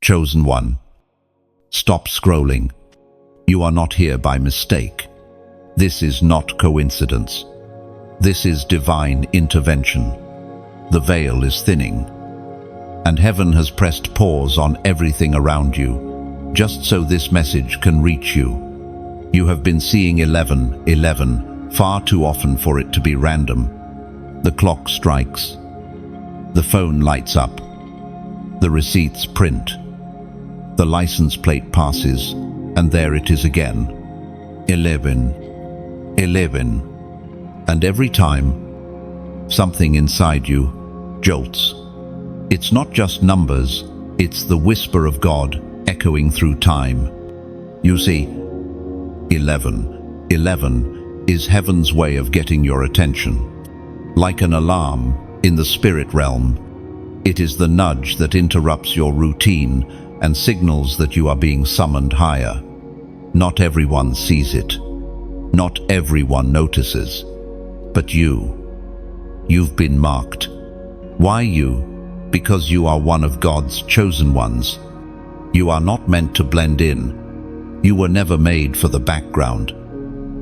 Chosen one, stop scrolling. You are not here by mistake. This is not coincidence. This is divine intervention. The veil is thinning, and heaven has pressed pause on everything around you, just so this message can reach you. You have been seeing 11:11 far too often for it to be random. The clock strikes. The phone lights up. The receipts print. The license plate passes, and there it is again. 11. And every time, something inside you jolts. It's not just numbers, it's the whisper of God echoing through time. You see, 11 is heaven's way of getting your attention. Like an alarm in the spirit realm, it is the nudge that interrupts your routine and signals that you are being summoned higher. Not everyone sees it. Not everyone notices. But you've been marked. Why you? Because you are one of God's chosen ones. You are not meant to blend in. You were never made for the background.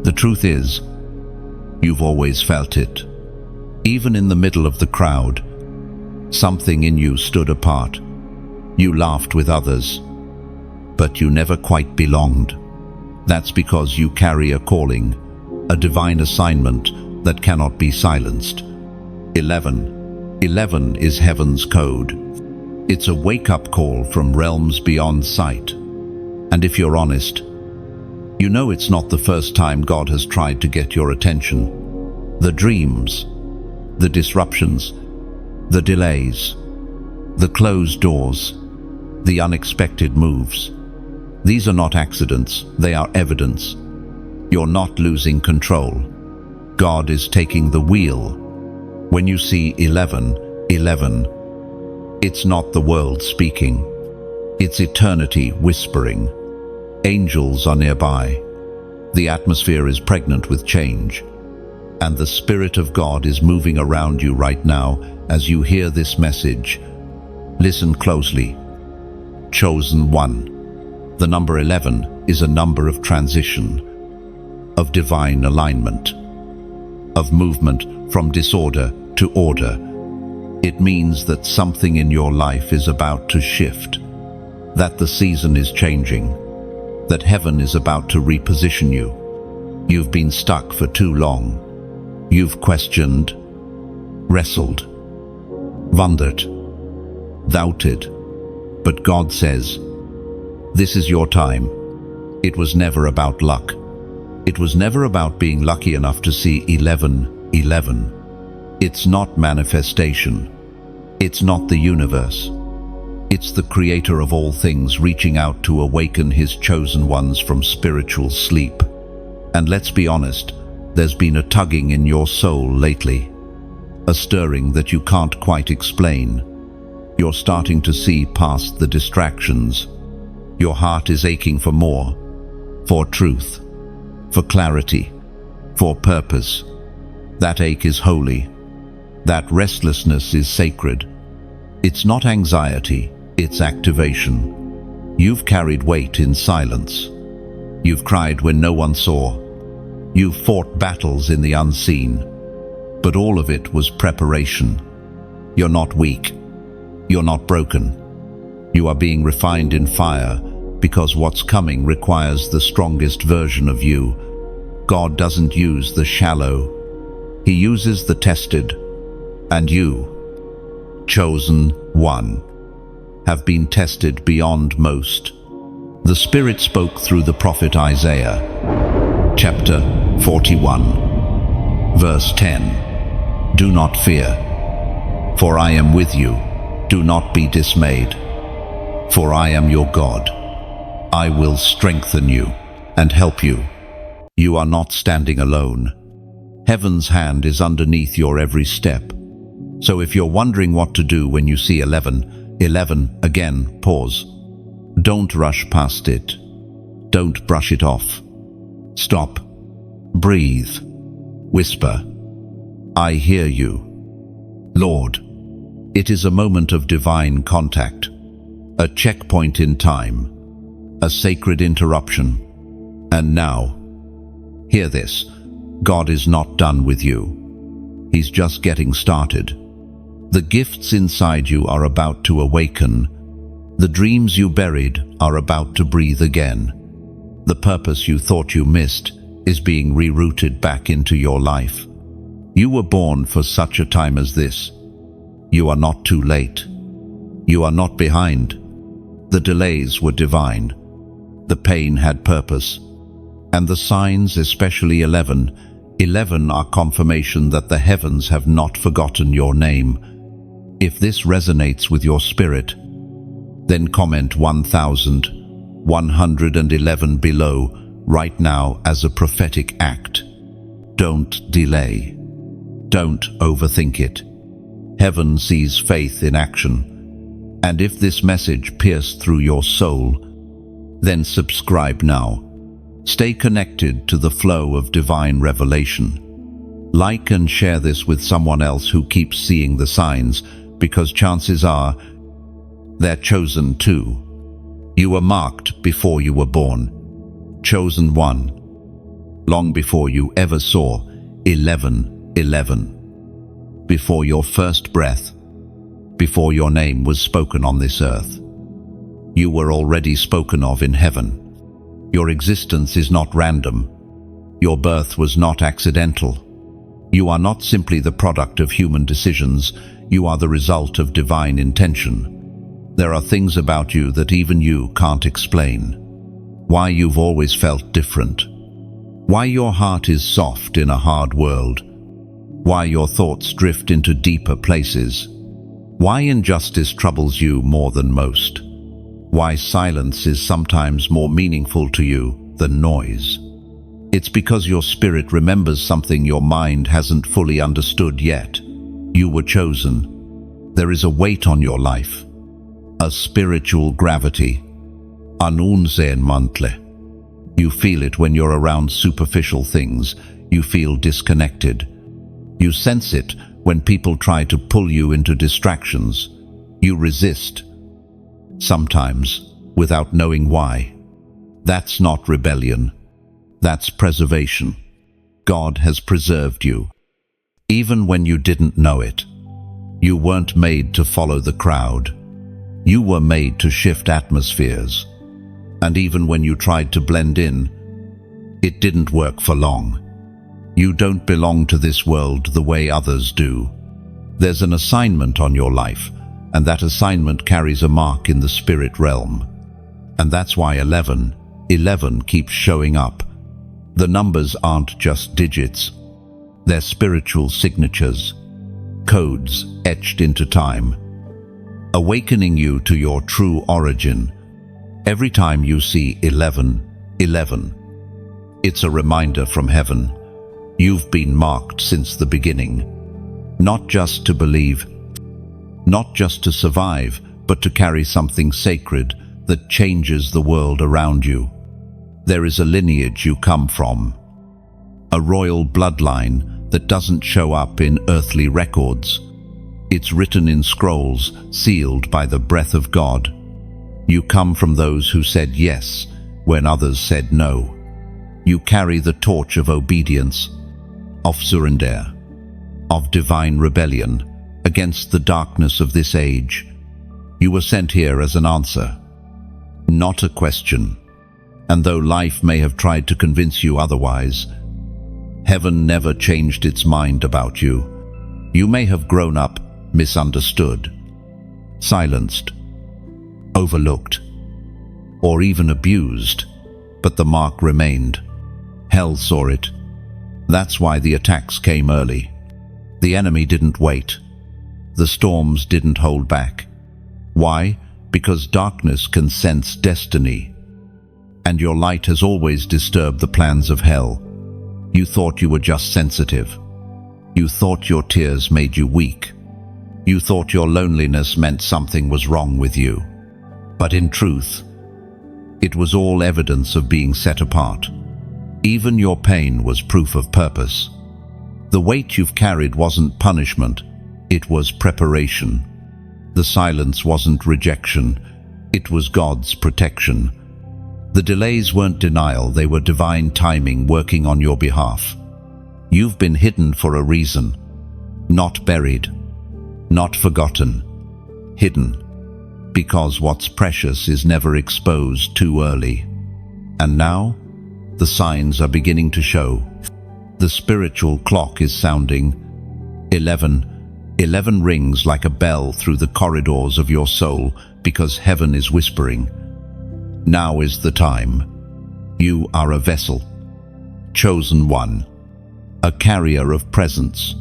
The truth is, you've always felt it. Even in the middle of the crowd, something in you stood apart. You laughed with others, but you never quite belonged. That's because you carry a calling, a divine assignment that cannot be silenced. 11 is heaven's code. It's a wake-up call from realms beyond sight. And if you're honest, you know it's not the first time God has tried to get your attention. The dreams, the disruptions, the delays, the closed doors, the unexpected moves. These are not accidents, they are evidence. You're not losing control. God is taking the wheel. When you see 11, it's not the world speaking. It's eternity whispering. Angels are nearby. The atmosphere is pregnant with change. And the Spirit of God is moving around you right now as you hear this message. Listen closely. Chosen one. The number 11 is a number of transition, of divine alignment, of movement from disorder to order. It means that something in your life is about to shift, that the season is changing, that heaven is about to reposition you. You've been stuck for too long. You've questioned, wrestled, wondered, doubted. But God says, this is your time. It was never about luck. It was never about being lucky enough to see 11. It's not manifestation. It's not the universe. It's the Creator of all things reaching out to awaken His chosen ones from spiritual sleep. And let's be honest, there's been a tugging in your soul lately, a stirring that you can't quite explain. You're starting to see past the distractions. Your heart is aching for more, for truth, for clarity, for purpose. That ache is holy. That restlessness is sacred. It's not anxiety, it's activation. You've carried weight in silence. You've cried when no one saw. You've fought battles in the unseen. But all of it was preparation. You're not weak. You're not broken. You are being refined in fire because what's coming requires the strongest version of you. God doesn't use the shallow. He uses the tested. And you, chosen one, have been tested beyond most. The Spirit spoke through the prophet Isaiah, chapter 41, verse 10. Do not fear, for I am with you. Do not be dismayed, for I am your God. I will strengthen you and help you. You are not standing alone. Heaven's hand is underneath your every step. So if you're wondering what to do when you see 11 again, pause. Don't rush past it. Don't brush it off. Stop. Breathe. Whisper. I hear you. Lord, it is a moment of divine contact, a checkpoint in time, a sacred interruption. And now, hear this, God is not done with you. He's just getting started. The gifts inside you are about to awaken. The dreams you buried are about to breathe again. The purpose you thought you missed is being rerouted back into your life. You were born for such a time as this. You are not too late. You are not behind. The delays were divine. The pain had purpose. And the signs, especially 11 are confirmation that the heavens have not forgotten your name. If this resonates with your spirit, then comment 1111 below right now as a prophetic act. Don't delay. Don't overthink it. Heaven sees faith in action. And if this message pierced through your soul, then subscribe now. Stay connected to the flow of divine revelation. Like and share this with someone else who keeps seeing the signs, because chances are they're chosen too. You were marked before you were born. Chosen one. Long before you ever saw 1111. Before your first breath. Before your name was spoken on this earth. You were already spoken of in heaven. Your existence is not random. Your birth was not accidental. You are not simply the product of human decisions. You are the result of divine intention. There are things about you that even you can't explain. Why you've always felt different. Why your heart is soft in a hard world. Why your thoughts drift into deeper places. Why injustice troubles you more than most. Why silence is sometimes more meaningful to you than noise. It's because your spirit remembers something your mind hasn't fully understood yet. You were chosen. There is a weight on your life. A spiritual gravity. Mantle. You feel it when you're around superficial things. You feel disconnected. You sense it when people try to pull you into distractions. You resist. Sometimes, without knowing why. That's not rebellion. That's preservation. God has preserved you. Even when you didn't know it. You weren't made to follow the crowd. You were made to shift atmospheres. And even when you tried to blend in, it didn't work for long. You don't belong to this world the way others do. There's an assignment on your life, and that assignment carries a mark in the spirit realm. And that's why 11 keeps showing up. The numbers aren't just digits. They're spiritual signatures, codes etched into time, awakening you to your true origin. Every time you see 11, it's a reminder from heaven. You've been marked since the beginning, not just to believe, not just to survive, but to carry something sacred that changes the world around you. There is a lineage you come from, a royal bloodline that doesn't show up in earthly records. It's written in scrolls, sealed by the breath of God. You come from those who said yes when others said no. You carry the torch of obedience, of surrender, of divine rebellion against the darkness of this age. You were sent here as an answer, not a question. And though life may have tried to convince you otherwise, heaven never changed its mind about you. You may have grown up misunderstood, silenced, overlooked, or even abused, but the mark remained. Hell saw it. That's why the attacks came early. The enemy didn't wait. The storms didn't hold back. Why? Because darkness can sense destiny. And your light has always disturbed the plans of hell. You thought you were just sensitive. You thought your tears made you weak. You thought your loneliness meant something was wrong with you. But in truth, it was all evidence of being set apart. Even your pain was proof of purpose. The weight you've carried wasn't punishment, it was preparation. The silence wasn't rejection, It was God's protection. The delays weren't denial, they were divine timing working on your behalf. You've been hidden for a reason. Not buried, not forgotten. Hidden. Because what's precious is never exposed too early. And now, the signs are beginning to show. The spiritual clock is sounding. 11. 11 rings like a bell through the corridors of your soul because heaven is whispering. Now is the time. You are a vessel. Chosen one. A carrier of presence.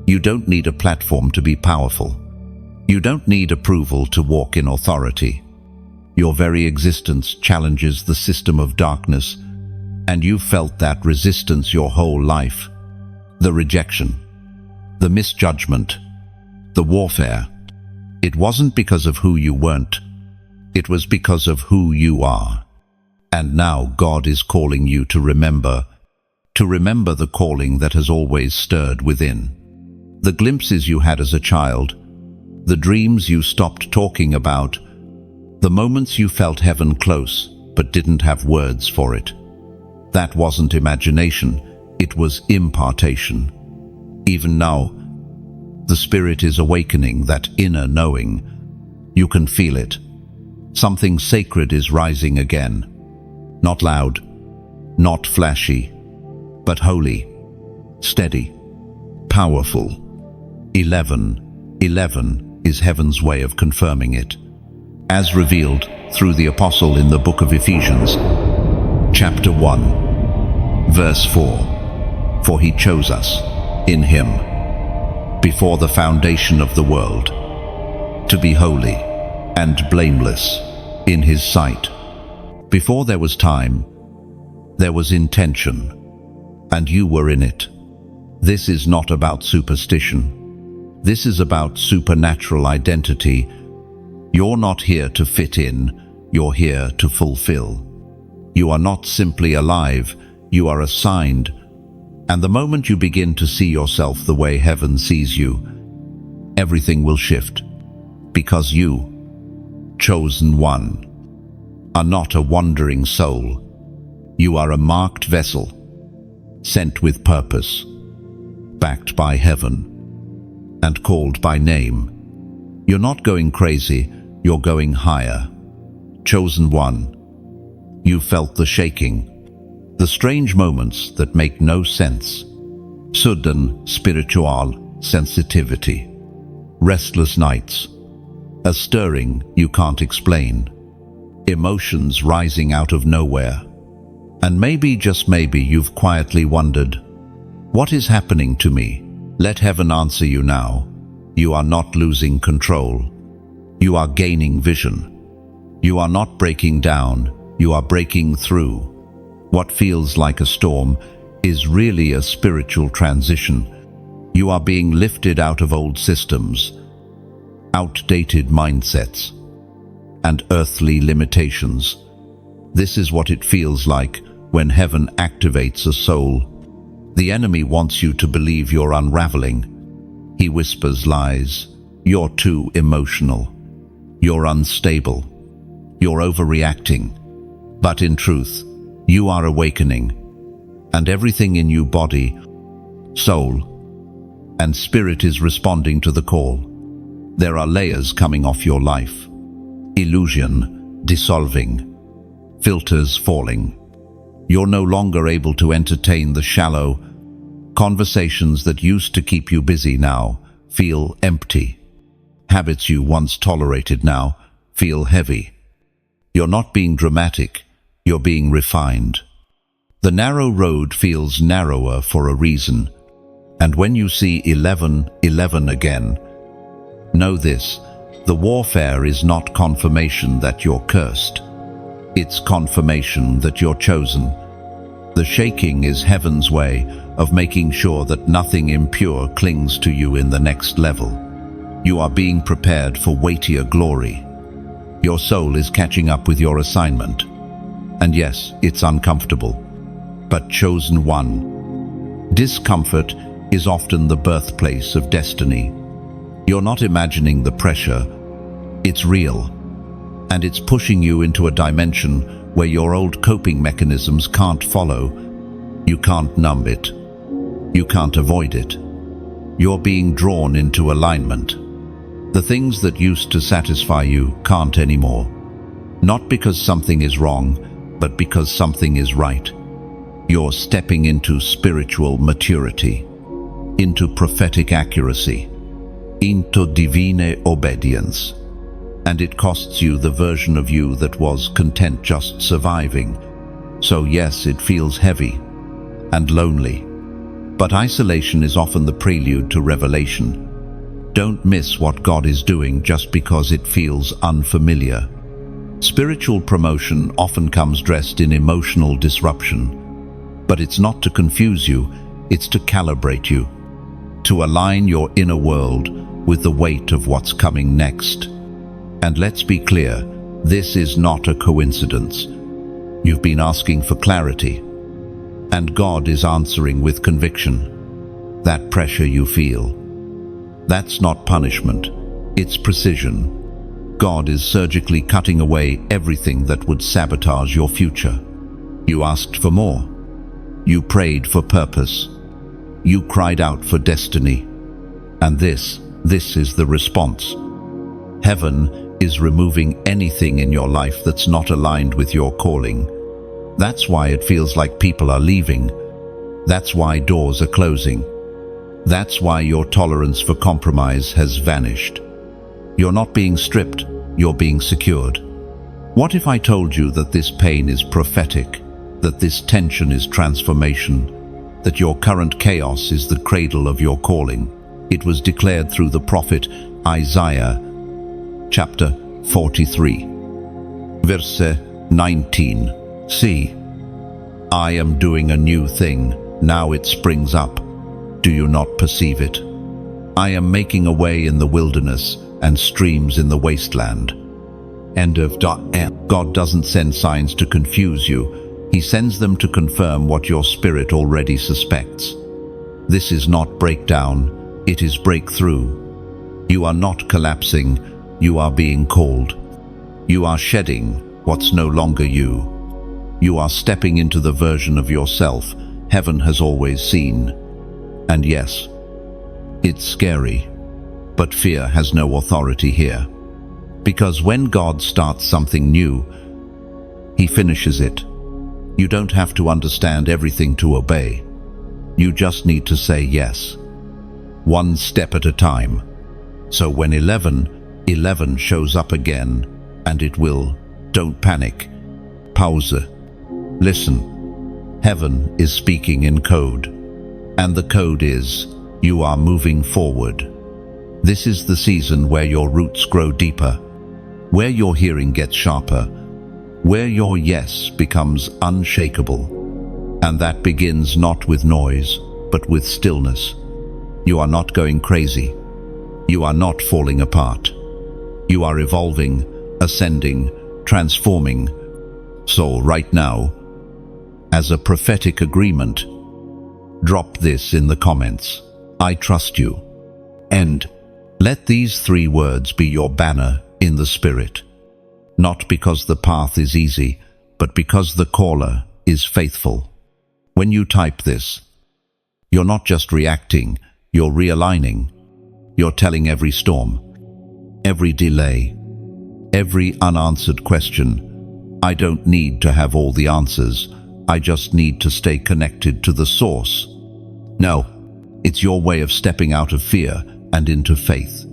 You don't need a platform to be powerful. You don't need approval to walk in authority. Your very existence challenges the system of darkness, and you've felt that resistance your whole life. The rejection, the misjudgment, the warfare. It wasn't because of who you weren't. It was because of who you are. And now God is calling you to remember the calling that has always stirred within. The glimpses you had as a child, the dreams you stopped talking about, the moments you felt heaven close but didn't have words for it. That wasn't imagination, it was impartation. Even now, the Spirit is awakening that inner knowing. You can feel it. Something sacred is rising again. Not loud, not flashy, but holy, steady, powerful. 11. 11 is heaven's way of confirming it. As revealed through the apostle in the book of Ephesians, chapter 1, verse 4. For he chose us in him, before the foundation of the world, to be holy and blameless in his sight. Before there was time, there was intention, and you were in it. This is not about superstition. This is about supernatural identity. You're not here to fit in, you're here to fulfill. You are not simply alive, you are assigned. And the moment you begin to see yourself the way heaven sees you, everything will shift. Because you, chosen one, are not a wandering soul. You are a marked vessel, sent with purpose, backed by heaven, and called by name. You're not going crazy, you're going higher. Chosen one. You felt the shaking, the strange moments that make no sense. Sudden spiritual sensitivity. Restless nights. A stirring you can't explain. Emotions rising out of nowhere. And maybe, just maybe, you've quietly wondered, what is happening to me? Let heaven answer you now. You are not losing control. You are gaining vision. You are not breaking down, you are breaking through. What feels like a storm is really a spiritual transition. You are being lifted out of old systems, outdated mindsets, and earthly limitations. This is what it feels like when heaven activates a soul. The enemy wants you to believe you're unraveling. He whispers lies. You're too emotional. You're unstable. You're overreacting. But in truth, you are awakening. And everything in you, body, soul, and spirit, is responding to the call. There are layers coming off your life. Illusion dissolving. Filters falling. You're no longer able to entertain the shallow conversations that used to keep you busy now feel empty. Habits you once tolerated now feel heavy. You're not being dramatic, you're being refined. The narrow road feels narrower for a reason. And when you see 11:11 again, know this: the warfare is not confirmation that you're cursed. It's confirmation that you're chosen. The shaking is heaven's way of making sure that nothing impure clings to you in the next level. You are being prepared for weightier glory. Your soul is catching up with your assignment. And yes, it's uncomfortable, but chosen one. Discomfort is often the birthplace of destiny. You're not imagining the pressure. It's real. and it's pushing you into a dimension where your old coping mechanisms can't follow. You can't numb it. You can't avoid it. You're being drawn into alignment. The things that used to satisfy you can't anymore. Not because something is wrong, but because something is right. You're stepping into spiritual maturity, into prophetic accuracy, into divine obedience. And it costs you the version of you that was content just surviving. So yes, it feels heavy and lonely. But isolation is often the prelude to revelation. Don't miss what God is doing just because it feels unfamiliar. Spiritual promotion often comes dressed in emotional disruption. But it's not to confuse you, it's to calibrate you, to align your inner world with the weight of what's coming next. And let's be clear, this is not a coincidence. You've been asking for clarity, and God is answering with conviction. That pressure you feel, that's not punishment, it's precision. God is surgically cutting away everything that would sabotage your future. You asked for more. You prayed for purpose. You cried out for destiny. And this is the response. Heaven is removing anything in your life that's not aligned with your calling. That's why it feels like people are leaving. That's why doors are closing. That's why your tolerance for compromise has vanished. You're not being stripped, you're being secured. What if I told you that this pain is prophetic, that this tension is transformation, that your current chaos is the cradle of your calling? It was declared through the prophet Isaiah, chapter 43, verse 19. See, I am doing a new thing, now it springs up. Do you not perceive it? I am making a way in the wilderness and streams in the wasteland. End of. God doesn't send signs to confuse you. He sends them to confirm what your spirit already suspects. This is not breakdown, it is breakthrough. You are not collapsing, you are being called. You are shedding what's no longer you. You are stepping into the version of yourself heaven has always seen. And yes, it's scary, but fear has no authority here. Because when God starts something new, He finishes it. You don't have to understand everything to obey. You just need to say yes, one step at a time. So when 11 shows up again, and it will, don't panic. Pause. Listen. Heaven is speaking in code. And the code is, you are moving forward. This is the season where your roots grow deeper, where your hearing gets sharper, where your yes becomes unshakable. And that begins not with noise, but with stillness. You are not going crazy. You are not falling apart. You are evolving, ascending, transforming. So right now, as a prophetic agreement, drop this in the comments. I trust you. And let these 3 words be your banner in the Spirit. Not because the path is easy, but because the caller is faithful. When you type this, you're not just reacting, you're realigning. You're telling every storm, every delay, every unanswered question, I don't need to have all the answers. I just need to stay connected to the source. No, it's your way of stepping out of fear and into faith,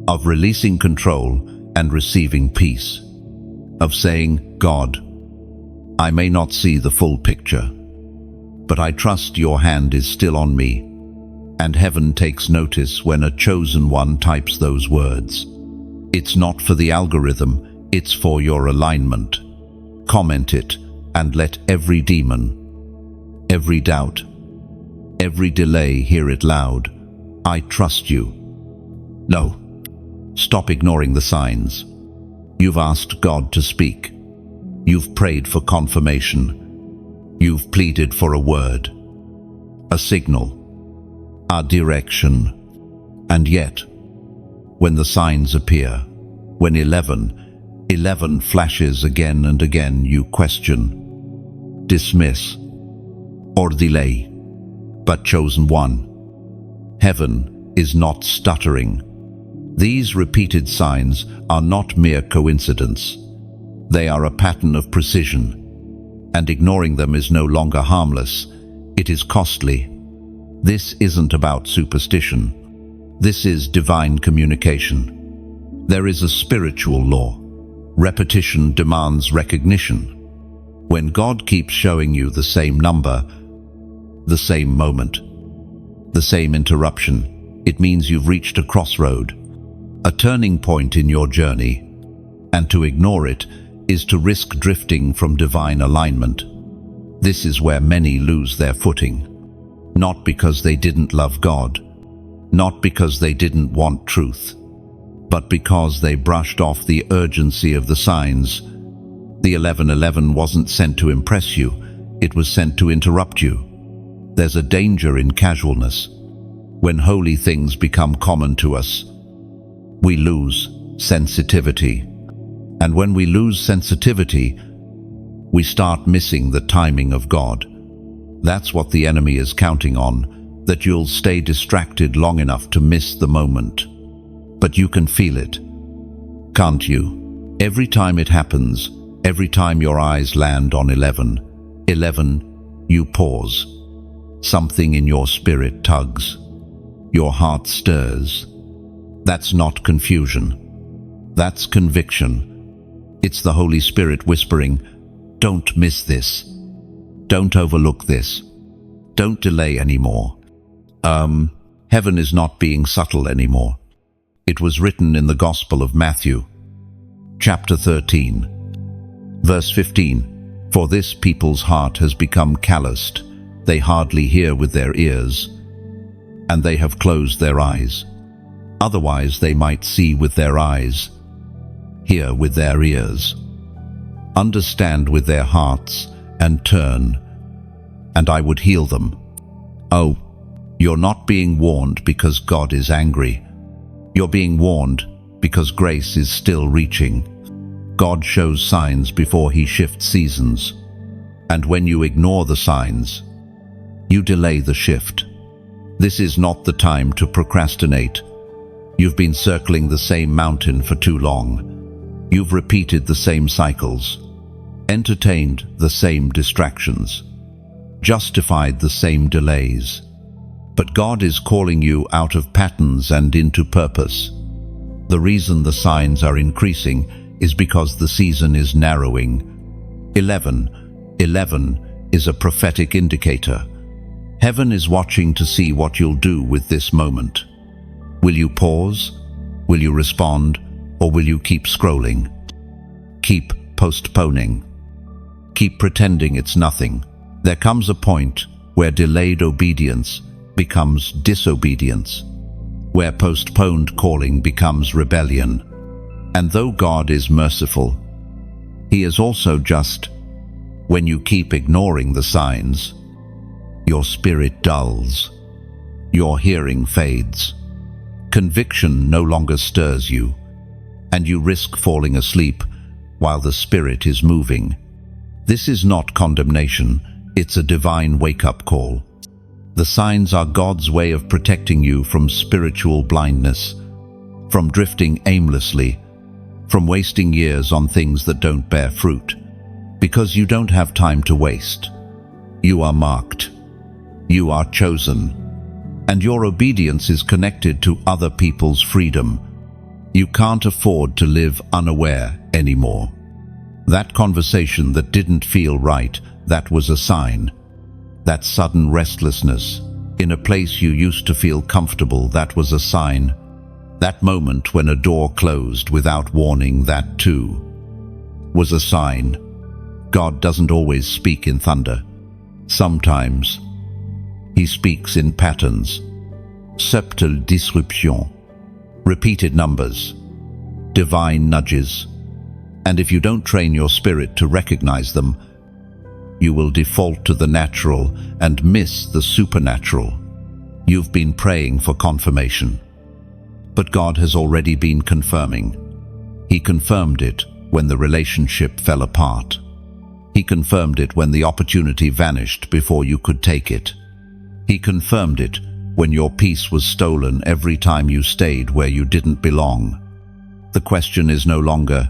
of releasing control and receiving peace, of saying, God, I may not see the full picture, but I trust your hand is still on me. And heaven takes notice when a chosen one types those words. It's not for the algorithm, it's for your alignment. Comment it and let every demon, every doubt, every delay hear it loud. I trust you. No, stop ignoring the signs. You've asked God to speak. You've prayed for confirmation. You've pleaded for a word, a signal, a direction. And yet, when the signs appear, when 11 11 flashes again and again. You question, dismiss, or delay. But chosen one, heaven is not stuttering. These repeated signs are not mere coincidence. They are a pattern of precision, and ignoring them is no longer harmless. It is costly. This isn't about superstition. This is divine communication. There is a spiritual law. Repetition demands recognition. When God keeps showing you the same number, the same moment, the same interruption, it means you've reached a crossroad, a turning point in your journey, and to ignore it is to risk drifting from divine alignment. This is where many lose their footing, not because they didn't love God, not because they didn't want truth, but because they brushed off the urgency of the signs. The 1111 wasn't sent to impress you, it was sent to interrupt you. There's a danger in casualness. When holy things become common to us, we lose sensitivity. And when we lose sensitivity, we start missing the timing of God. That's what the enemy is counting on, that you'll stay distracted long enough to miss the moment. But you can feel it, can't you? Every time it happens, every time your eyes land on 11, you pause. Something in your spirit tugs. Your heart stirs. That's not confusion. That's conviction. It's the Holy Spirit whispering, don't miss this. Don't overlook this. Don't delay anymore. Heaven is not being subtle anymore. It was written in the Gospel of Matthew, chapter 13, verse 15. For this people's heart has become calloused. They hardly hear with their ears, and they have closed their eyes. Otherwise they might see with their eyes, hear with their ears, understand with their hearts, and turn, and I would heal them. Oh, you're not being warned because God is angry. You're being warned because grace is still reaching. God shows signs before he shifts seasons. And when you ignore the signs, you delay the shift. This is not the time to procrastinate. You've been circling the same mountain for too long. You've repeated the same cycles, entertained the same distractions, justified the same delays. But God is calling you out of patterns and into purpose. The reason the signs are increasing is because the season is narrowing. 11 is a prophetic indicator. Heaven is watching to see what you'll do with this moment. Will you pause? Will you respond? Or will you keep scrolling? Keep postponing. Keep pretending it's nothing. There comes a point where delayed obedience becomes disobedience, where postponed calling becomes rebellion. And though God is merciful, he is also just. When you keep ignoring the signs, your spirit dulls, your hearing fades, conviction no longer stirs you, and you risk falling asleep while the Spirit is moving. This is not condemnation, it's a divine wake-up call. The signs are God's way of protecting you from spiritual blindness, from drifting aimlessly, from wasting years on things that don't bear fruit, because you don't have time to waste. You are marked. You are chosen. And your obedience is connected to other people's freedom. You can't afford to live unaware anymore. That conversation that didn't feel right, that was a sign. That sudden restlessness in a place you used to feel comfortable, that was a sign. That moment when a door closed without warning, that too was a sign. God doesn't always speak in thunder. Sometimes he speaks in patterns, subtle disruption, repeated numbers, divine nudges. And if you don't train your spirit to recognize them, you will default to the natural and miss the supernatural. You've been praying for confirmation, but God has already been confirming. He confirmed it when the relationship fell apart. He confirmed it when the opportunity vanished before you could take it. He confirmed it when your peace was stolen every time you stayed where you didn't belong. The question is no longer,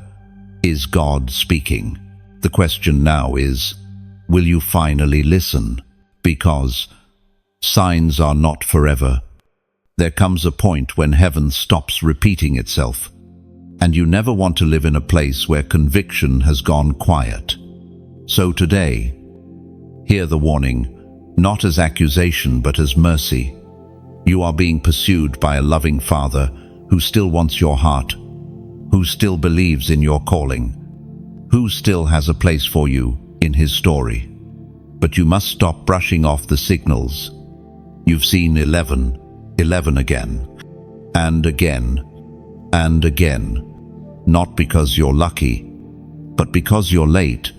is God speaking? The question now is, will you finally listen? Because signs are not forever. There comes a point when heaven stops repeating itself, and you never want to live in a place where conviction has gone quiet. So today, hear the warning, not as accusation but as mercy. You are being pursued by a loving Father who still wants your heart, who still believes in your calling, who still has a place for you in his story. But you must stop brushing off the signals. You've seen 11 again, and again, and again, not because you're lucky, but because you're late,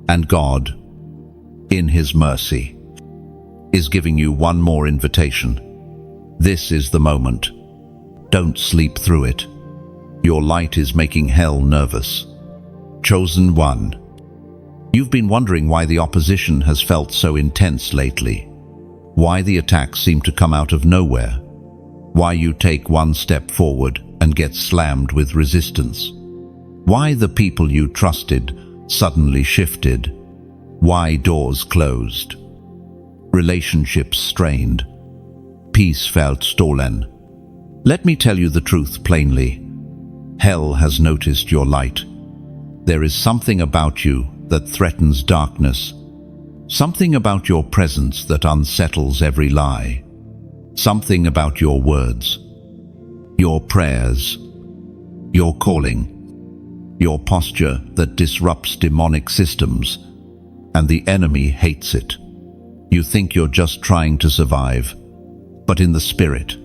and God, in his mercy, is giving you one more invitation. This is the moment. Don't sleep through it. Your light is making hell nervous. Chosen one. You've been wondering why the opposition has felt so intense lately, why the attacks seem to come out of nowhere, why you take one step forward and get slammed with resistance, why the people you trusted suddenly shifted, why doors closed, relationships strained, peace felt stolen. Let me tell you the truth plainly. Hell has noticed your light. There is something about you that threatens darkness, something about your presence that unsettles every lie, something about your words, your prayers, your calling, your posture that disrupts demonic systems, and the enemy hates it. You think you're just trying to survive, but in the spirit,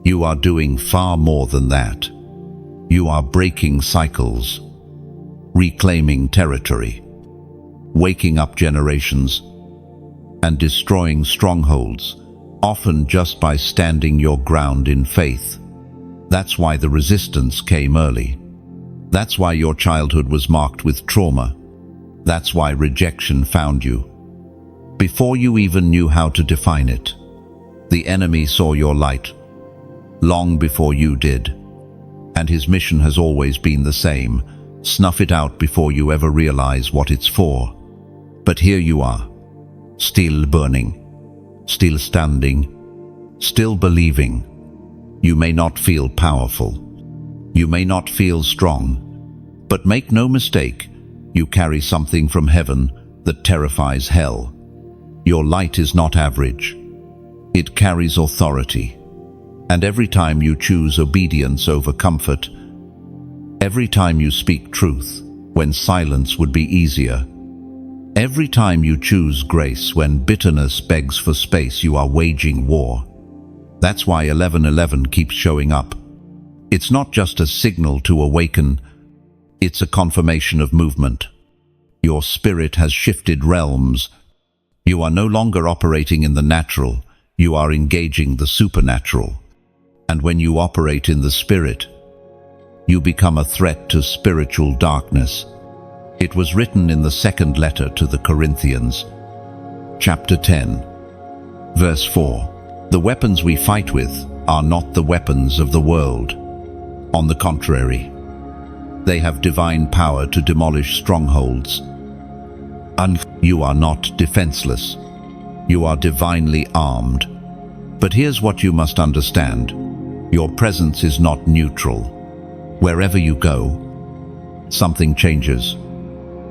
you are doing far more than that. You are breaking cycles, reclaiming territory, waking up generations, and destroying strongholds, often just by standing your ground in faith. That's why the resistance came early. That's why your childhood was marked with trauma. That's why rejection found you. Before you even knew how to define it, the enemy saw your light, long before you did. And his mission has always been the same: snuff it out before you ever realize what it's for. But here you are, still burning, still standing, still believing. You may not feel powerful. You may not feel strong. But make no mistake, you carry something from heaven that terrifies hell. Your light is not average. It carries authority. And every time you choose obedience over comfort, every time you speak truth when silence would be easier, every time you choose grace when bitterness begs for space, you are waging war. That's why 11:11 keeps showing up. It's not just a signal to awaken, it's a confirmation of movement. Your spirit has shifted realms. You are no longer operating in the natural, you are engaging the supernatural. And when you operate in the Spirit, you become a threat to spiritual darkness. It was written in the second letter to the Corinthians, chapter 10, verse 4. The weapons we fight with are not the weapons of the world. On the contrary, they have divine power to demolish strongholds. And you are not defenseless. You are divinely armed. But here's what you must understand. Your presence is not neutral. Wherever you go, something changes.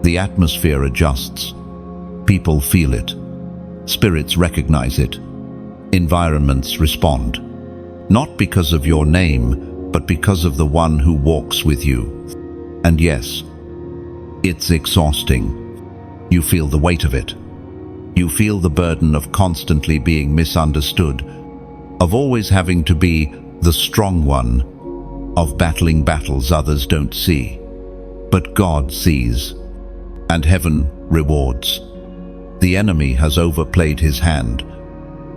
The atmosphere adjusts. People feel it. Spirits recognize it. Environments respond. Not because of your name, but because of the one who walks with you. And yes, it's exhausting. You feel the weight of it. You feel the burden of constantly being misunderstood, of always having to be the strong one, of battling battles others don't see. But God sees, and heaven rewards. The enemy has overplayed his hand.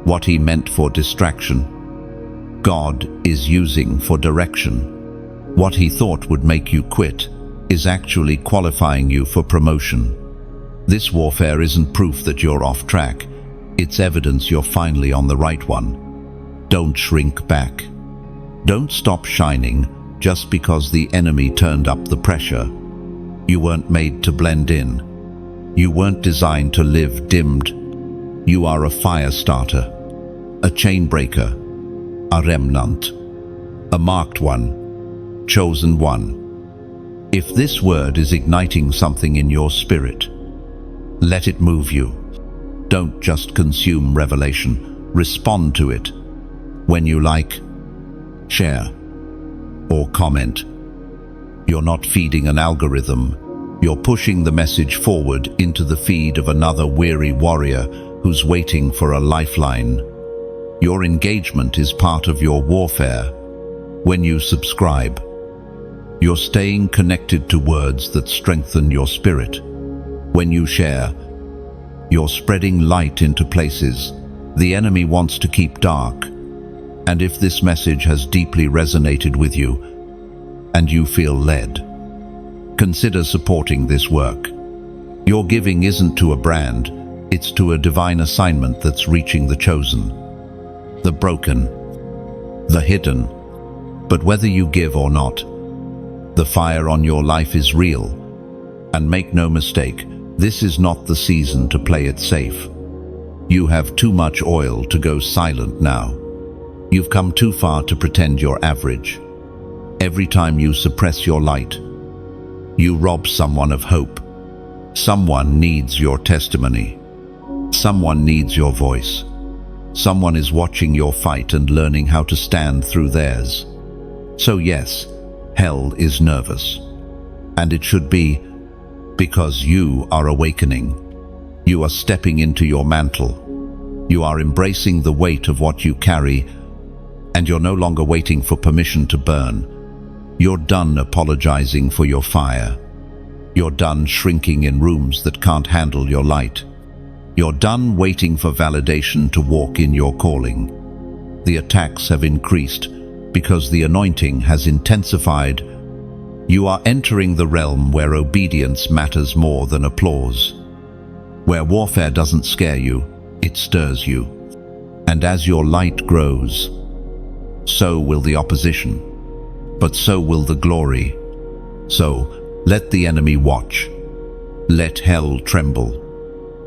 What he meant for distraction, God is using for direction. What he thought would make you quit is actually qualifying you for promotion. This warfare isn't proof that you're off track. It's evidence you're finally on the right one. Don't shrink back. Don't stop shining just because the enemy turned up the pressure. You weren't made to blend in. You weren't designed to live dimmed. You are a fire starter, a chain breaker, a remnant, a marked one, chosen one. If this word is igniting something in your spirit, let it move you. Don't just consume revelation, respond to it. When you like, share, or comment, you're not feeding an algorithm. You're pushing the message forward into the feed of another weary warrior who's waiting for a lifeline. Your engagement is part of your warfare. When you subscribe, you're staying connected to words that strengthen your spirit. When you share, you're spreading light into places the enemy wants to keep dark. And if this message has deeply resonated with you, and you feel led, consider supporting this work. Your giving isn't to a brand, it's to a divine assignment that's reaching the chosen, the broken, the hidden. But whether you give or not, the fire on your life is real. And make no mistake, this is not the season to play it safe. You have too much oil to go silent now. You've come too far to pretend you're average. Every time you suppress your light, you rob someone of hope. Someone needs your testimony. Someone needs your voice. Someone is watching your fight and learning how to stand through theirs. So yes, hell is nervous. And it should be, because you are awakening. You are stepping into your mantle. You are embracing the weight of what you carry, and you're no longer waiting for permission to burn. You're done apologizing for your fire. You're done shrinking in rooms that can't handle your light. You're done waiting for validation to walk in your calling. The attacks have increased because the anointing has intensified. You are entering the realm where obedience matters more than applause. Where warfare doesn't scare you, it stirs you. And as your light grows, so will the opposition, but so will the glory. So let the enemy watch. Let hell tremble.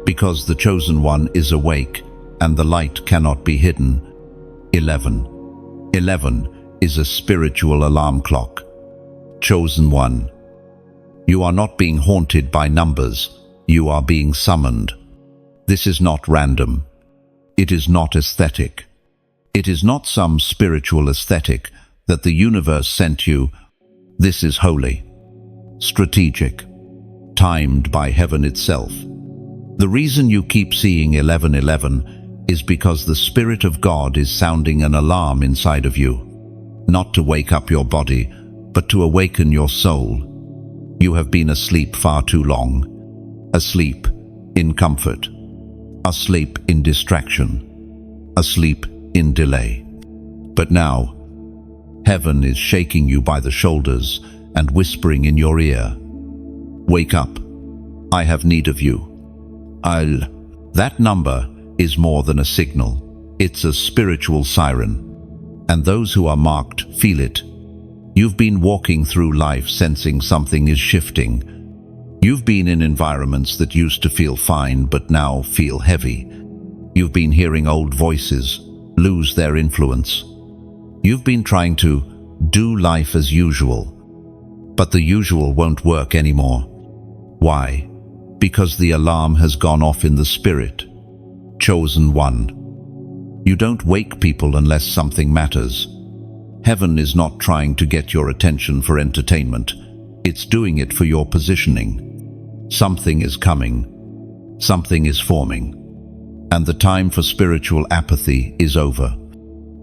Because the chosen one is awake, and the light cannot be hidden. 11. 11 is a spiritual alarm clock. Chosen one. You are not being haunted by numbers. You are being summoned. This is not random. It is not aesthetic. It is not some spiritual aesthetic that the universe sent you. This is holy, strategic, timed by heaven itself. The reason you keep seeing 1111 is because the Spirit of God is sounding an alarm inside of you, not to wake up your body, but to awaken your soul. You have been asleep far too long, asleep in comfort, asleep in distraction, asleep in delay. But now, heaven is shaking you by the shoulders and whispering in your ear, "Wake up, I have need of you." That number is more than a signal. It's a spiritual siren. And those who are marked feel it. You've been walking through life sensing something is shifting. You've been in environments that used to feel fine but now feel heavy. You've been hearing old voices lose their influence. You've been trying to do life as usual, but the usual won't work anymore. Why? Because the alarm has gone off in the spirit. Chosen one. You don't wake people unless something matters. Heaven is not trying to get your attention for entertainment. It's doing it for your positioning. Something is coming. Something is forming. And the time for spiritual apathy is over.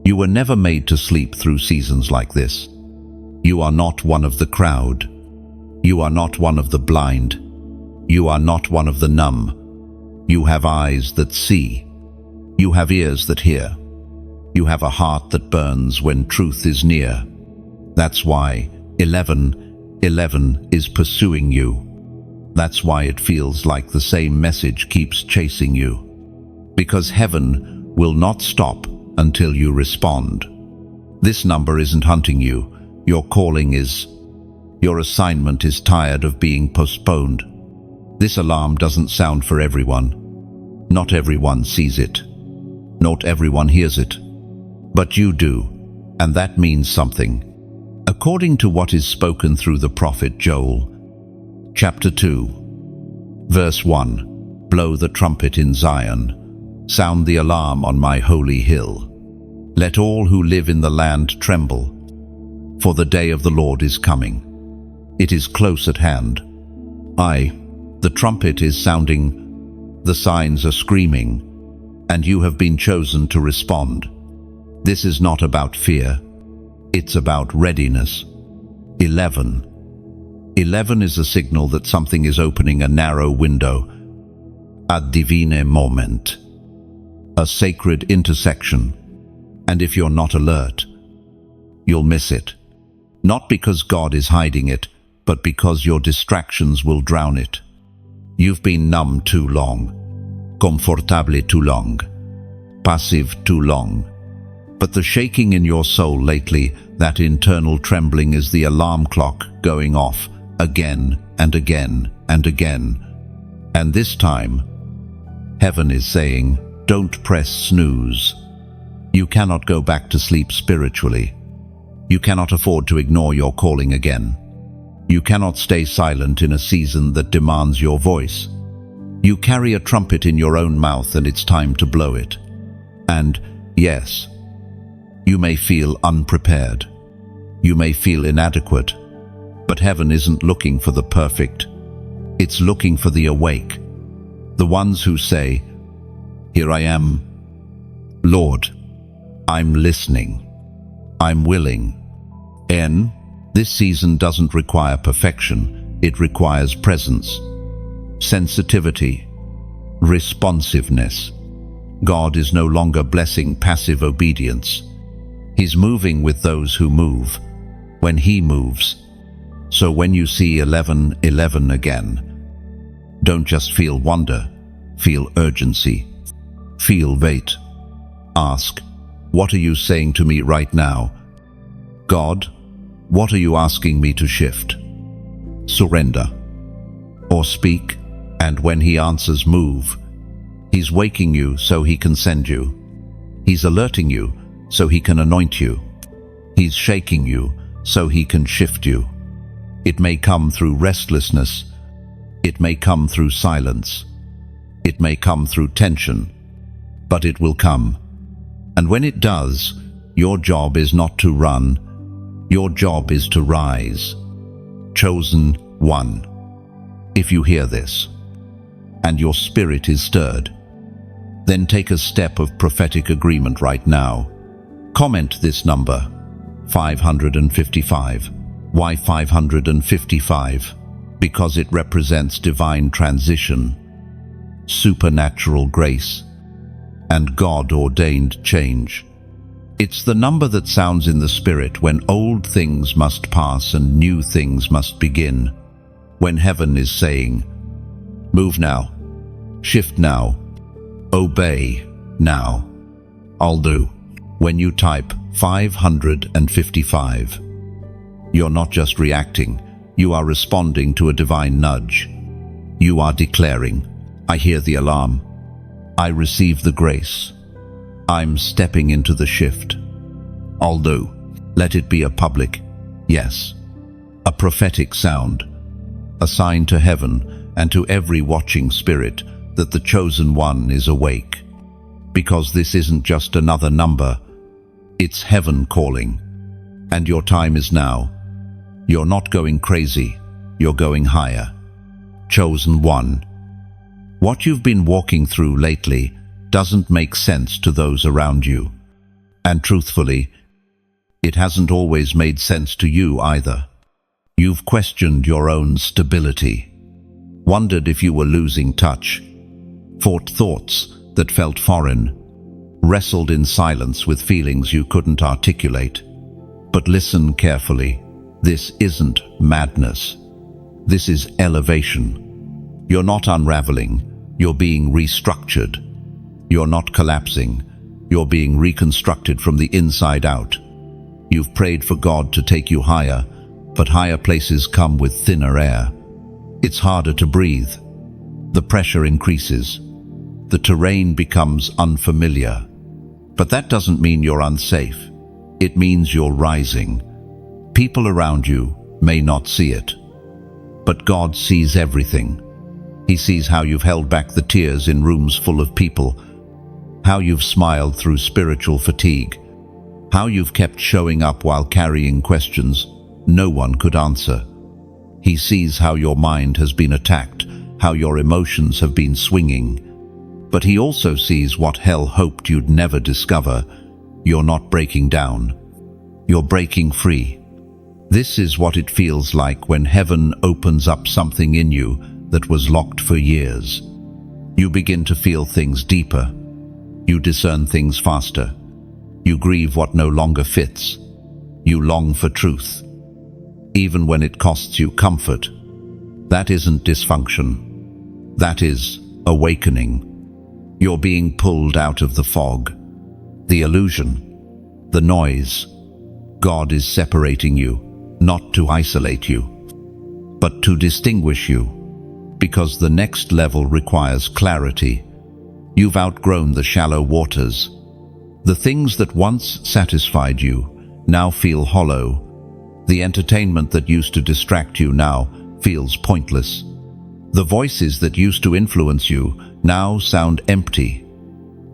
You were never made to sleep through seasons like this. You are not one of the crowd. You are not one of the blind. You are not one of the numb. You have eyes that see. You have ears that hear. You have a heart that burns when truth is near. That's why 11 11 is pursuing you. That's why it feels like the same message keeps chasing you. Because heaven will not stop until you respond. This number isn't hunting you. Your calling is. Your assignment is tired of being postponed. This alarm doesn't sound for everyone. Not everyone sees it. Not everyone hears it. But you do, and that means something. According to what is spoken through the prophet Joel, chapter 2, verse 1, blow the trumpet in Zion, sound the alarm on my holy hill. Let all who live in the land tremble, for the day of the Lord is coming. It is close at hand. The trumpet is sounding, the signs are screaming, and you have been chosen to respond. This is not about fear, it's about readiness. 11. 11 is a signal that something is opening a narrow window, a divine moment, a sacred intersection. And if you're not alert, you'll miss it. Not because God is hiding it, but because your distractions will drown it. You've been numb too long, confortable too long, passive too long. But the shaking in your soul lately, that internal trembling, is the alarm clock going off again and again and again. And this time, heaven is saying, don't press snooze. You cannot go back to sleep spiritually. You cannot afford to ignore your calling again. You cannot stay silent in a season that demands your voice. You carry a trumpet in your own mouth, and it's time to blow it. And yes, you may feel unprepared. You may feel inadequate. But heaven isn't looking for the perfect. It's looking for the awake. The ones who say, here I am, Lord, I'm listening. I'm willing. This season doesn't require perfection. It requires presence, sensitivity, responsiveness. God is no longer blessing passive obedience. He's moving with those who move, when He moves. So when you see 11:11 again, don't just feel wonder, feel urgency, feel weight. Ask, what are you saying to me right now? God, what are you asking me to shift? Surrender. Or speak, and when He answers, move. He's waking you so He can send you. He's alerting you so He can anoint you. He's shaking you so He can shift you. It may come through restlessness. It may come through silence. It may come through tension. But it will come. And when it does, your job is not to run. Your job is to rise. Chosen one. If you hear this, and your spirit is stirred, then take a step of prophetic agreement right now. Comment this number, 555. Why 555? Because it represents divine transition, supernatural grace, and God-ordained change. It's the number that sounds in the spirit when old things must pass and new things must begin. When heaven is saying, move now, shift now, obey now. I'll do. When you type 555, you're not just reacting, you are responding to a divine nudge. You are declaring, I hear the alarm. I receive the grace. I'm stepping into the shift. I'll do. Let it be a public yes, a prophetic sound, a sign to heaven and to every watching spirit that the chosen one is awake. Because this isn't just another number, it's heaven calling. And your time is now. You're not going crazy, you're going higher. Chosen one. What you've been walking through lately doesn't make sense to those around you. And truthfully, it hasn't always made sense to you either. You've questioned your own stability, wondered if you were losing touch, fought thoughts that felt foreign, wrestled in silence with feelings you couldn't articulate. But listen carefully. This isn't madness. This is elevation. You're not unraveling, you're being restructured. You're not collapsing, you're being reconstructed from the inside out. You've prayed for God to take you higher, but higher places come with thinner air. It's harder to breathe. The pressure increases. The terrain becomes unfamiliar. But that doesn't mean you're unsafe. It means you're rising. People around you may not see it, but God sees everything. He sees how you've held back the tears in rooms full of people, how you've smiled through spiritual fatigue, how you've kept showing up while carrying questions no one could answer. He sees how your mind has been attacked, how your emotions have been swinging. But he also sees what hell hoped you'd never discover. You're not breaking down. You're breaking free. This is what it feels like when heaven opens up something in you that was locked for years. You begin to feel things deeper. You discern things faster. You grieve what no longer fits. You long for truth, even when it costs you comfort. That isn't dysfunction. That is awakening. You're being pulled out of the fog, the illusion, the noise. God is separating you, not to isolate you, but to distinguish you, because the next level requires clarity. You've outgrown the shallow waters. The things that once satisfied you now feel hollow. The entertainment that used to distract you now feels pointless. The voices that used to influence you now sound empty.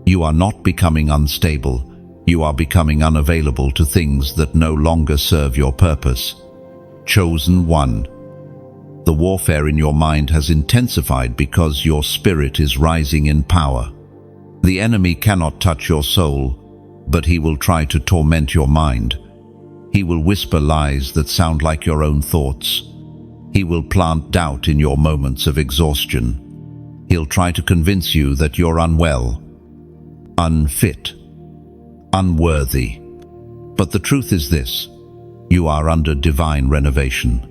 You are not becoming unstable. You are becoming unavailable to things that no longer serve your purpose. Chosen one. The warfare in your mind has intensified because your spirit is rising in power. The enemy cannot touch your soul, but he will try to torment your mind. He will whisper lies that sound like your own thoughts. He will plant doubt in your moments of exhaustion. He'll try to convince you that you're unwell, unfit, unworthy. But the truth is this: you are under divine renovation.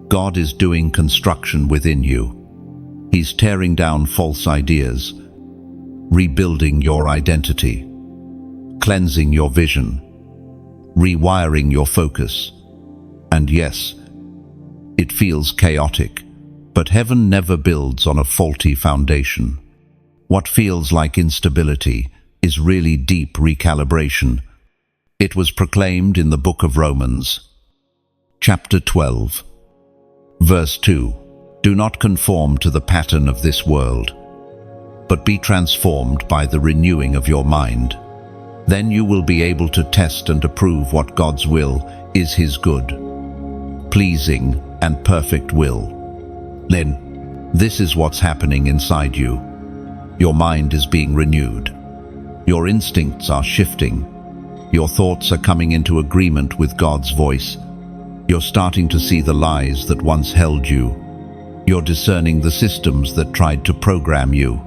God is doing construction within you. He's tearing down false ideas, rebuilding your identity, cleansing your vision, rewiring your focus. And yes, it feels chaotic, but heaven never builds on a faulty foundation. What feels like instability is really deep recalibration. It was proclaimed in the book of Romans, chapter 12, verse 2. Do not conform to the pattern of this world, but be transformed by the renewing of your mind. Then you will be able to test and approve what God's will is, His good, pleasing, and perfect will. Then, this is what's happening inside you. Your mind is being renewed. Your instincts are shifting. Your thoughts are coming into agreement with God's voice. You're starting to see the lies that once held you. You're discerning the systems that tried to program you.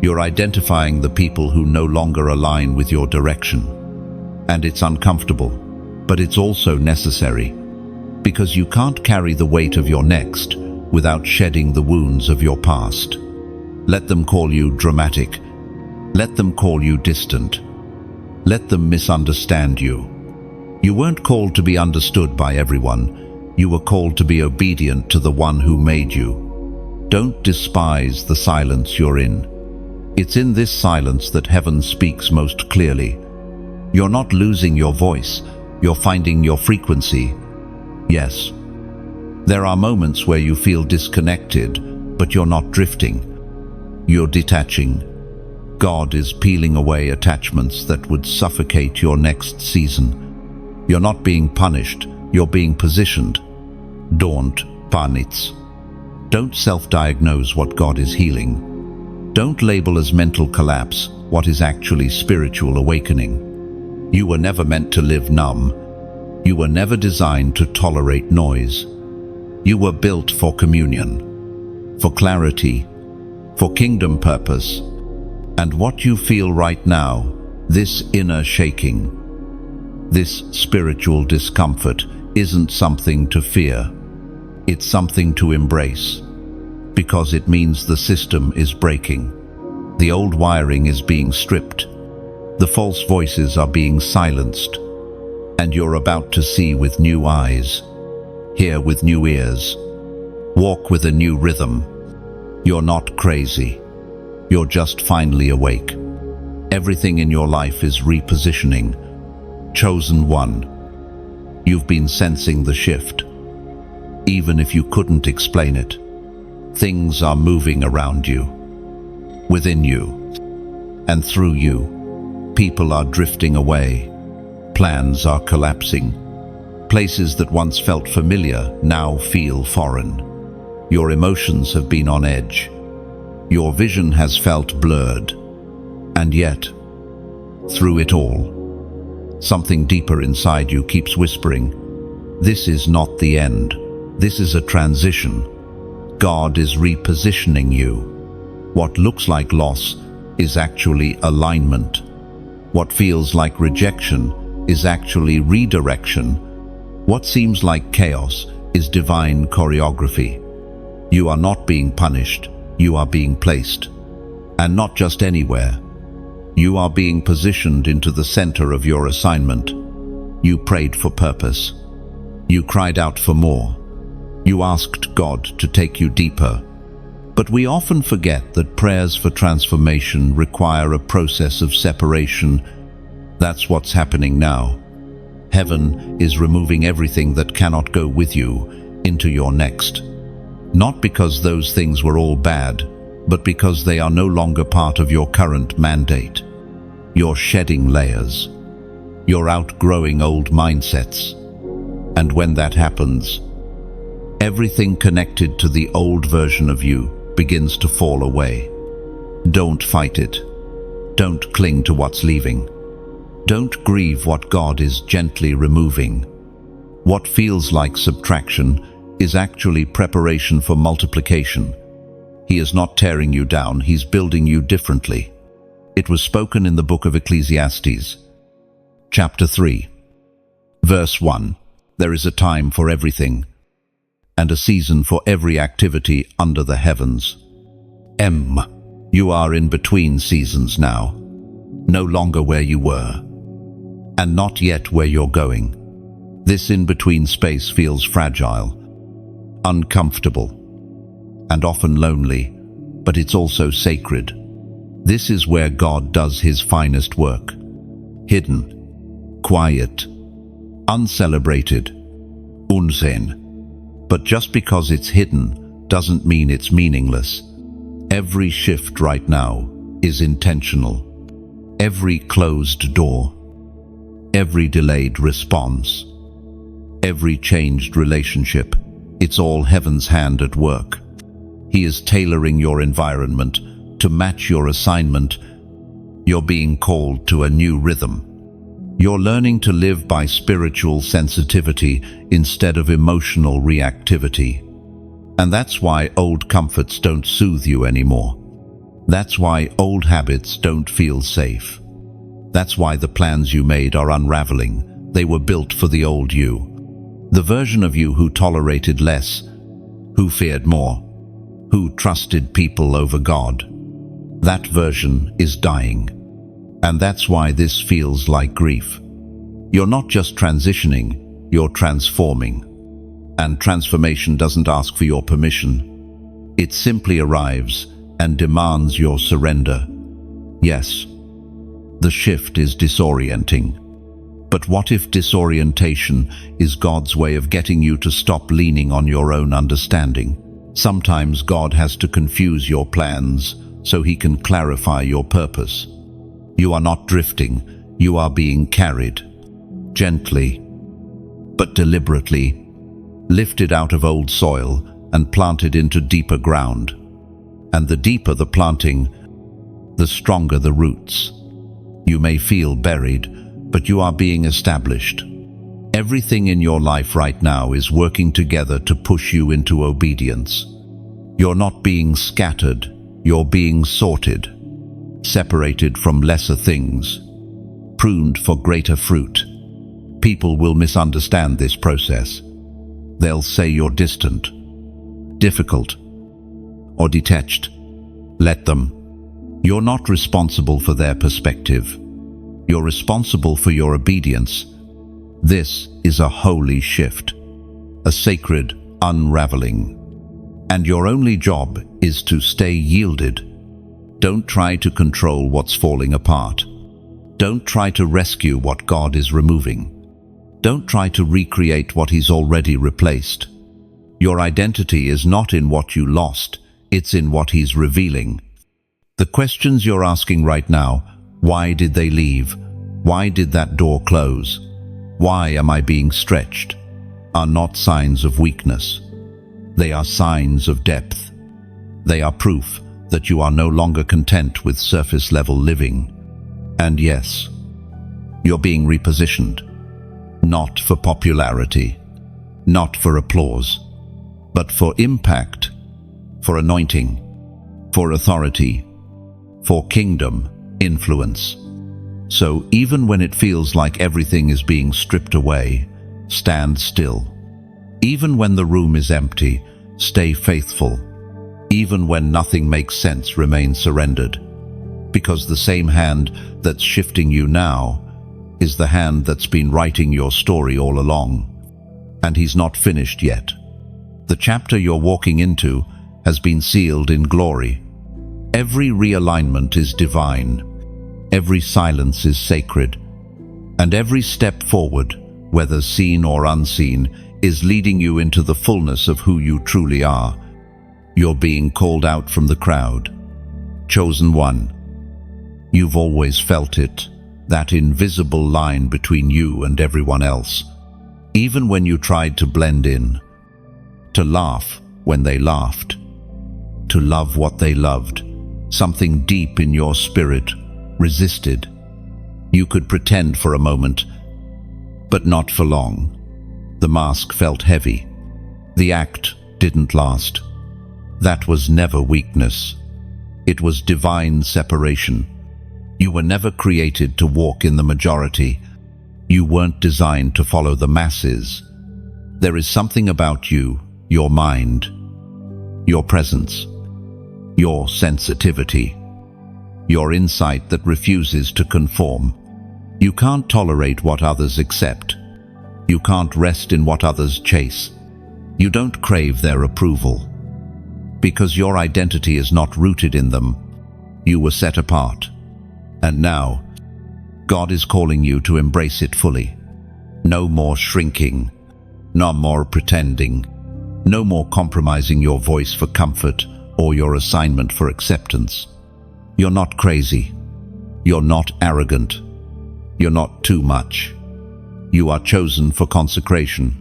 You're identifying the people who no longer align with your direction. And it's uncomfortable, but it's also necessary, because you can't carry the weight of your next without shedding the wounds of your past. Let them call you dramatic. Let them call you distant. Let them misunderstand you. You weren't called to be understood by everyone. You were called to be obedient to the one who made you. Don't despise the silence you're in. It's in this silence that heaven speaks most clearly. You're not losing your voice. You're finding your frequency. Yes, there are moments where you feel disconnected, but you're not drifting. You're detaching. God is peeling away attachments that would suffocate your next season. You're not being punished, you're being positioned. Don't panits. Don't self-diagnose what God is healing. Don't label as mental collapse what is actually spiritual awakening. You were never meant to live numb. You were never designed to tolerate noise. You were built for communion, for clarity, for kingdom purpose. And what you feel right now, this inner shaking, this spiritual discomfort, isn't something to fear. It's something to embrace, because it means the system is breaking. The old wiring is being stripped. The false voices are being silenced. And you're about to see with new eyes, hear with new ears, walk with a new rhythm. You're not crazy. You're just finally awake. Everything in your life is repositioning. Chosen one. You've been sensing the shift. Even if you couldn't explain it, things are moving around you, within you, and through you. People are drifting away. Plans are collapsing. Places that once felt familiar now feel foreign. Your emotions have been on edge. Your vision has felt blurred. And yet, through it all, something deeper inside you keeps whispering, this is not the end. This is a transition. God is repositioning you. What looks like loss is actually alignment. What feels like rejection is actually redirection. What seems like chaos is divine choreography. You are not being punished, you are being placed. And not just anywhere. You are being positioned into the center of your assignment. You prayed for purpose. You cried out for more. You asked God to take you deeper. But we often forget that prayers for transformation require a process of separation. That's what's happening now. Heaven is removing everything that cannot go with you into your next. Not because those things were all bad, but because they are no longer part of your current mandate. You're shedding layers. You're outgrowing old mindsets. And when that happens, everything connected to the old version of you begins to fall away. Don't fight it. Don't cling to what's leaving. Don't grieve what God is gently removing. What feels like subtraction is actually preparation for multiplication. He is not tearing you down, He's building you differently. It was spoken in the book of Ecclesiastes, chapter 3, verse 1. There is a time for everything, and a season for every activity under the heavens. You are in between seasons now, no longer where you were, and not yet where you're going. This in-between space feels fragile, uncomfortable, and often lonely, but it's also sacred. This is where God does His finest work. Hidden, quiet, uncelebrated, unseen. But just because it's hidden doesn't mean it's meaningless. Every shift right now is intentional. Every closed door, every delayed response, every changed relationship, it's all Heaven's hand at work. He is tailoring your environment to match your assignment. You're being called to a new rhythm. You're learning to live by spiritual sensitivity instead of emotional reactivity. And that's why old comforts don't soothe you anymore. That's why old habits don't feel safe. That's why the plans you made are unraveling. They were built for the old you. The version of you who tolerated less, who feared more, who trusted people over God. That version is dying. And that's why this feels like grief. You're not just transitioning, you're transforming. And transformation doesn't ask for your permission. It simply arrives and demands your surrender. Yes, the shift is disorienting. But what if disorientation is God's way of getting you to stop leaning on your own understanding? Sometimes God has to confuse your plans so He can clarify your purpose. You are not drifting, you are being carried, gently, but deliberately, lifted out of old soil and planted into deeper ground. And the deeper the planting, the stronger the roots. You may feel buried, but you are being established. Everything in your life right now is working together to push you into obedience. You're not being scattered, you're being sorted, separated from lesser things, pruned for greater fruit. People will misunderstand this process. They'll say you're distant, difficult, or detached. Let them. You're not responsible for their perspective. You're responsible for your obedience. This is a holy shift, a sacred unraveling. And your only job is to stay yielded. Don't try to control what's falling apart. Don't try to rescue what God is removing. Don't try to recreate what He's already replaced. Your identity is not in what you lost, it's in what He's revealing. The questions you're asking right now, why did they leave? Why did that door close? Why am I being stretched? Are not signs of weakness. They are signs of depth. They are proof that you are no longer content with surface-level living. And yes, you're being repositioned. Not for popularity, not for applause, but for impact, for anointing, for authority, for kingdom influence. So even when it feels like everything is being stripped away, stand still. Even when the room is empty, stay faithful. Even when nothing makes sense, remain surrendered. Because the same hand that's shifting you now is the hand that's been writing your story all along. And He's not finished yet. The chapter you're walking into has been sealed in glory. Every realignment is divine. Every silence is sacred. And every step forward, whether seen or unseen, is leading you into the fullness of who you truly are. You're being called out from the crowd. Chosen one. You've always felt it, that invisible line between you and everyone else. Even when you tried to blend in, to laugh when they laughed, to love what they loved, something deep in your spirit resisted. You could pretend for a moment, but not for long. The mask felt heavy. The act didn't last. That was never weakness. It was divine separation. You were never created to walk in the majority. You weren't designed to follow the masses. There is something about you, your mind, your presence, your sensitivity, your insight that refuses to conform. You can't tolerate what others accept. You can't rest in what others chase. You don't crave their approval. Because your identity is not rooted in them. You were set apart. And now, God is calling you to embrace it fully. No more shrinking, no more pretending, no more compromising your voice for comfort or your assignment for acceptance. You're not crazy. You're not arrogant. You're not too much. You are chosen for consecration.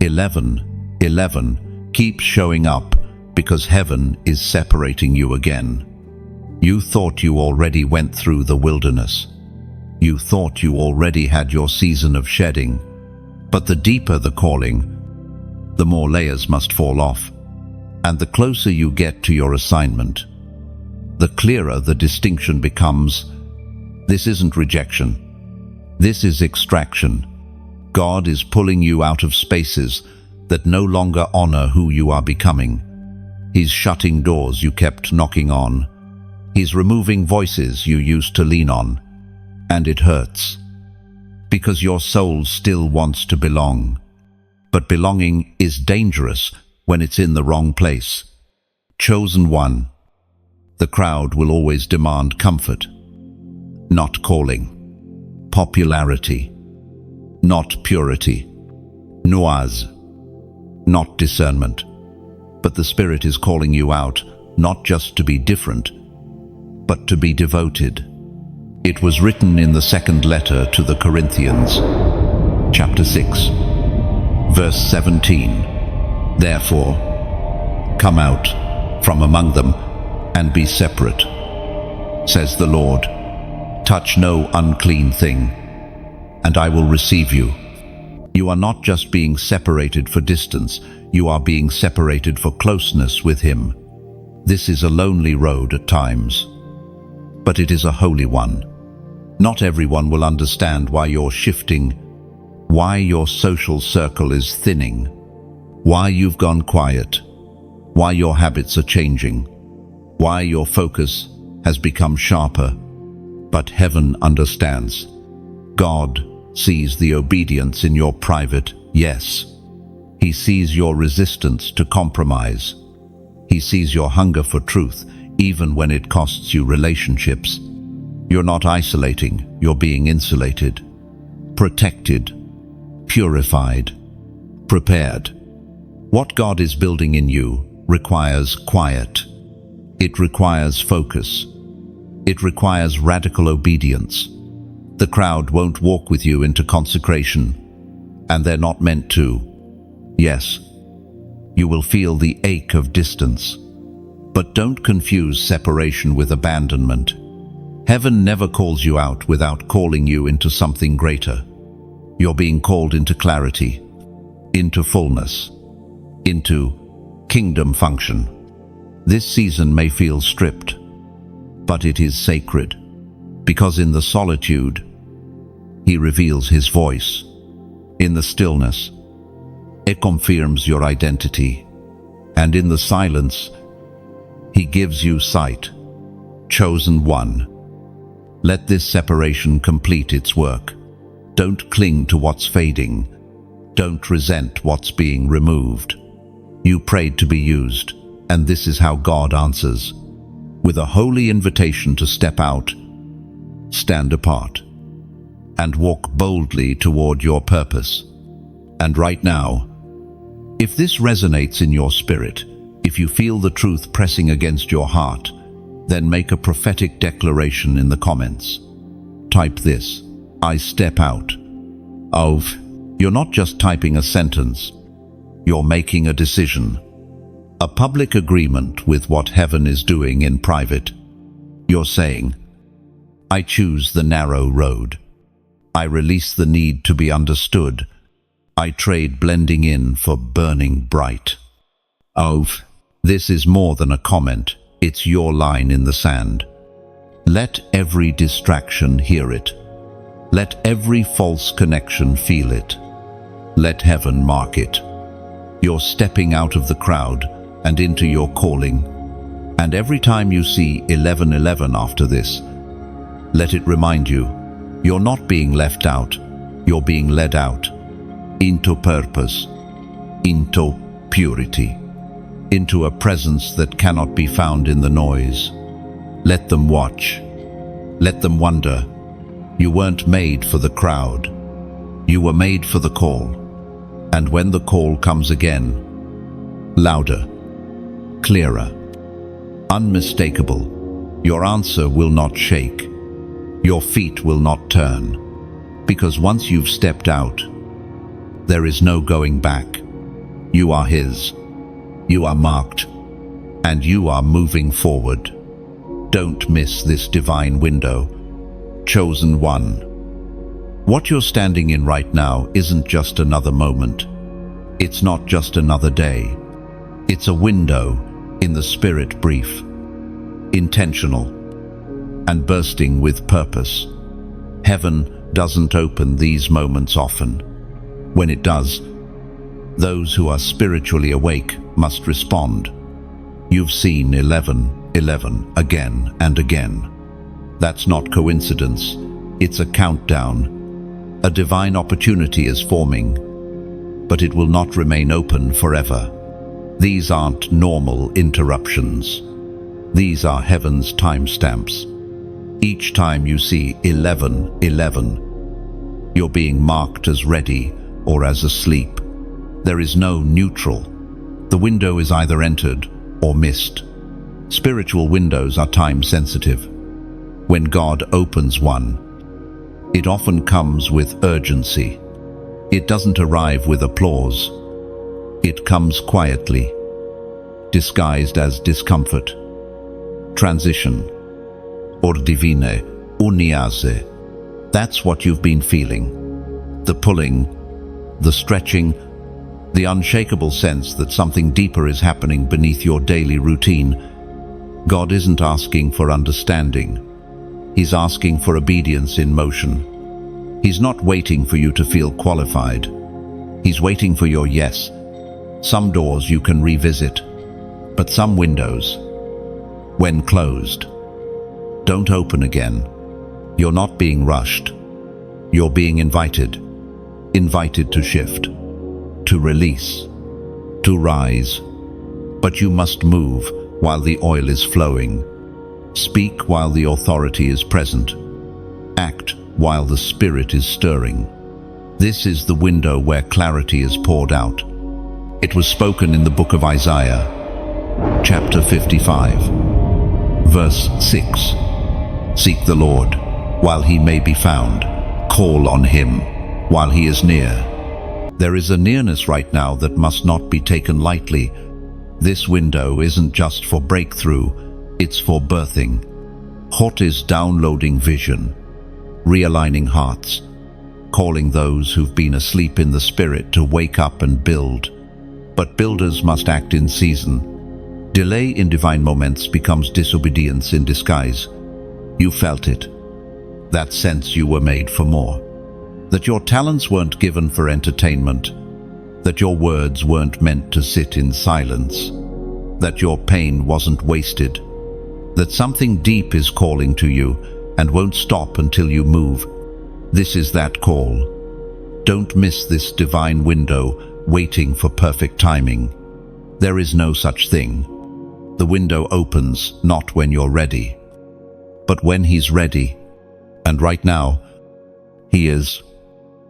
11 keeps showing up because heaven is separating you again. You thought you already went through the wilderness. You thought you already had your season of shedding. But the deeper the calling, the more layers must fall off. And the closer you get to your assignment, the clearer the distinction becomes. This isn't rejection. This is extraction. God is pulling you out of spaces that no longer honor who you are becoming. He's shutting doors you kept knocking on. He's removing voices you used to lean on. And it hurts. Because your soul still wants to belong. But belonging is dangerous when it's in the wrong place. Chosen one. The crowd will always demand comfort, not calling. Popularity, not purity. Nuance, not discernment. But the Spirit is calling you out, not just to be different, but to be devoted. It was written in the second letter to the Corinthians, chapter 6, verse 17. Therefore, come out from among them and be separate, says the Lord. Touch no unclean thing, and I will receive you. You are not just being separated for distance, you are being separated for closeness with Him. This is a lonely road at times, but it is a holy one. Not everyone will understand why you're shifting, why your social circle is thinning, why you've gone quiet, why your habits are changing, why your focus has become sharper. But heaven understands. God sees the obedience in your private yes. He sees your resistance to compromise. He sees your hunger for truth, even when it costs you relationships. You're not isolating, you're being insulated, protected, purified, prepared. What God is building in you requires quiet. It requires focus. It requires radical obedience. The crowd won't walk with you into consecration, and they're not meant to. Yes, you will feel the ache of distance, but don't confuse separation with abandonment. Heaven never calls you out without calling you into something greater. You're being called into clarity, into fullness, into kingdom function. This season may feel stripped, but it is sacred, because in the solitude, He reveals His voice. In the stillness, it confirms your identity, and in the silence, He gives you sight. Chosen one. Let this separation complete its work. Don't cling to what's fading. Don't resent what's being removed. You prayed to be used, and this is how God answers. With a holy invitation to step out, stand apart, and walk boldly toward your purpose. And right now, if this resonates in your spirit, if you feel the truth pressing against your heart, then make a prophetic declaration in the comments. Type this: I step out of. You're not just typing a sentence, you're making a decision, a public agreement with what heaven is doing in private. You're saying, I choose the narrow road. I release the need to be understood. I trade blending in for burning bright. This is more than a comment. It's your line in the sand. Let every distraction hear it. Let every false connection feel it. Let heaven mark it. You're stepping out of the crowd and into your calling. And every time you see 1111 after this, let it remind you, you're not being left out, you're being led out. Into purpose, into purity, into a presence that cannot be found in the noise. Let them watch. Let them wonder. You weren't made for the crowd. You were made for the call. And when the call comes again, louder, clearer, unmistakable, your answer will not shake. Your feet will not turn. Because once you've stepped out, there is no going back. You are His. You are marked. And you are moving forward. Don't miss this divine window. Chosen one. What you're standing in right now isn't just another moment. It's not just another day. It's a window in the spirit, brief, intentional, and bursting with purpose. Heaven doesn't open these moments often. When it does, those who are spiritually awake must respond. You've seen 11:11 again and again. That's not coincidence. It's a countdown. A divine opportunity is forming, but it will not remain open forever. These aren't normal interruptions. These are heaven's timestamps. Each time you see 11:11, you're being marked as ready or as asleep. There is no neutral. The window is either entered or missed. Spiritual windows are time-sensitive. When God opens one, it often comes with urgency. It doesn't arrive with applause. It comes quietly, disguised as discomfort. Transition. Ordivine, uniase. That's what you've been feeling. The pulling, the stretching, the unshakable sense that something deeper is happening beneath your daily routine. God isn't asking for understanding. He's asking for obedience in motion. He's not waiting for you to feel qualified. He's waiting for your yes. Some doors you can revisit, but some windows, when closed, don't open again. You're not being rushed. You're being invited. Invited to shift, to release, to rise. But you must move while the oil is flowing. Speak while the authority is present. Act while the Spirit is stirring. This is the window where clarity is poured out. It was spoken in the book of Isaiah, chapter 55, verse 6. Seek the Lord while he may be found. Call on him while he is near. There is a nearness right now that must not be taken lightly. This window isn't just for breakthrough, it's for birthing. Hot is downloading vision, realigning hearts, calling those who've been asleep in the Spirit to wake up and build. But builders must act in season. Delay in divine moments becomes disobedience in disguise. You felt it. That sense you were made for more. That your talents weren't given for entertainment. That your words weren't meant to sit in silence. That your pain wasn't wasted. That something deep is calling to you and won't stop until you move. This is that call. Don't miss this divine window waiting for perfect timing. There is no such thing. The window opens not when you're ready, but when he's ready. And right now, he is.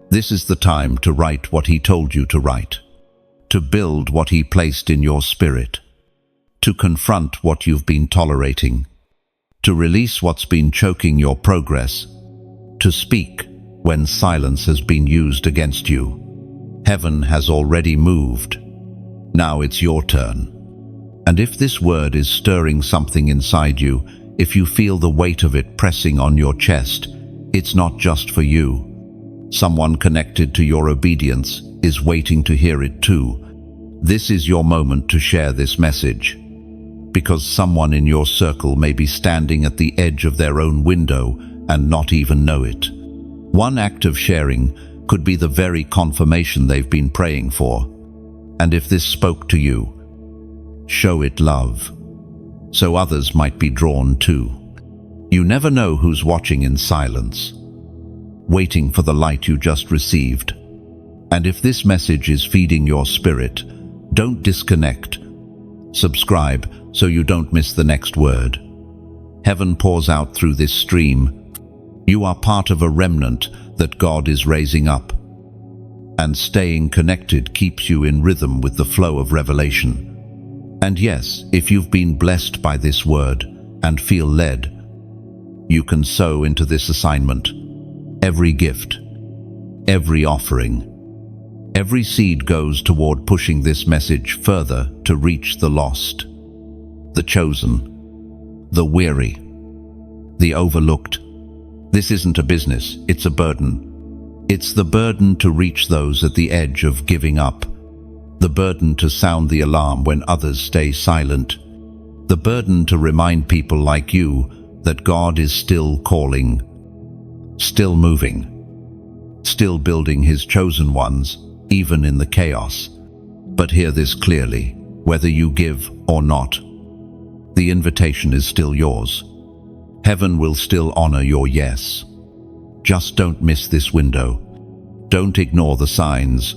This is the time to write what he told you to write, to build what he placed in your spirit, to confront what you've been tolerating, to release what's been choking your progress, to speak when silence has been used against you. Heaven has already moved. Now it's your turn. And if this word is stirring something inside you, if you feel the weight of it pressing on your chest, it's not just for you. Someone connected to your obedience is waiting to hear it too. This is your moment to share this message, because someone in your circle may be standing at the edge of their own window and not even know it. One act of sharing could be the very confirmation they've been praying for. And if this spoke to you, show it love, so others might be drawn too. You never know who's watching in silence, waiting for the light you just received. And if this message is feeding your spirit, don't disconnect. Subscribe so you don't miss the next word. Heaven pours out through this stream. You are part of a remnant that God is raising up. And staying connected keeps you in rhythm with the flow of revelation. And yes, if you've been blessed by this word and feel led, you can sow into this assignment. Every gift, every offering, every seed goes toward pushing this message further to reach the lost, the chosen, the weary, the overlooked. This isn't a business, it's a burden. It's the burden to reach those at the edge of giving up, the burden to sound the alarm when others stay silent, the burden to remind people like you that God is still calling, still moving, still building his chosen ones, even in the chaos. But hear this clearly, whether you give or not, the invitation is still yours. Heaven will still honor your yes. Just don't miss this window. Don't ignore the signs.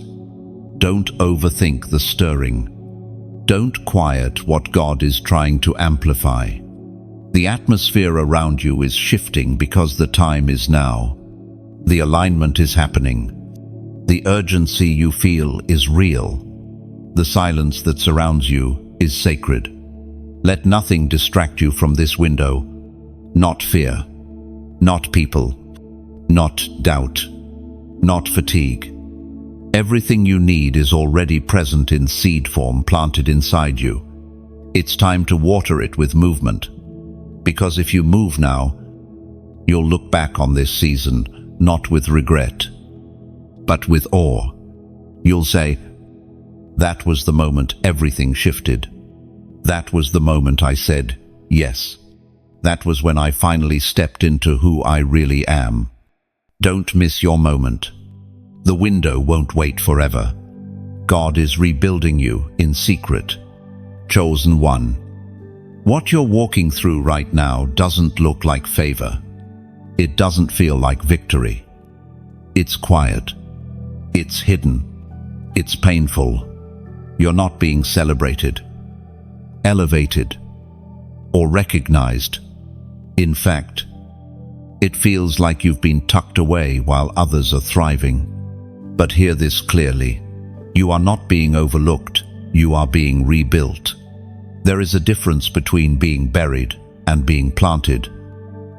Don't overthink the stirring. Don't quiet what God is trying to amplify. The atmosphere around you is shifting because the time is now. The alignment is happening. The urgency you feel is real. The silence that surrounds you is sacred. Let nothing distract you from this window. Not fear, not people, not doubt, not fatigue. Everything you need is already present in seed form planted inside you. It's time to water it with movement. Because if you move now, you'll look back on this season not with regret, but with awe. You'll say, that was the moment everything shifted. That was the moment I said, yes. That was when I finally stepped into who I really am. Don't miss your moment. The window won't wait forever. God is rebuilding you in secret. Chosen one. What you're walking through right now doesn't look like favor. It doesn't feel like victory. It's quiet. It's hidden. It's painful. You're not being celebrated, elevated, or recognized. In fact, it feels like you've been tucked away while others are thriving. But hear this clearly. You are not being overlooked. You are being rebuilt. There is a difference between being buried and being planted.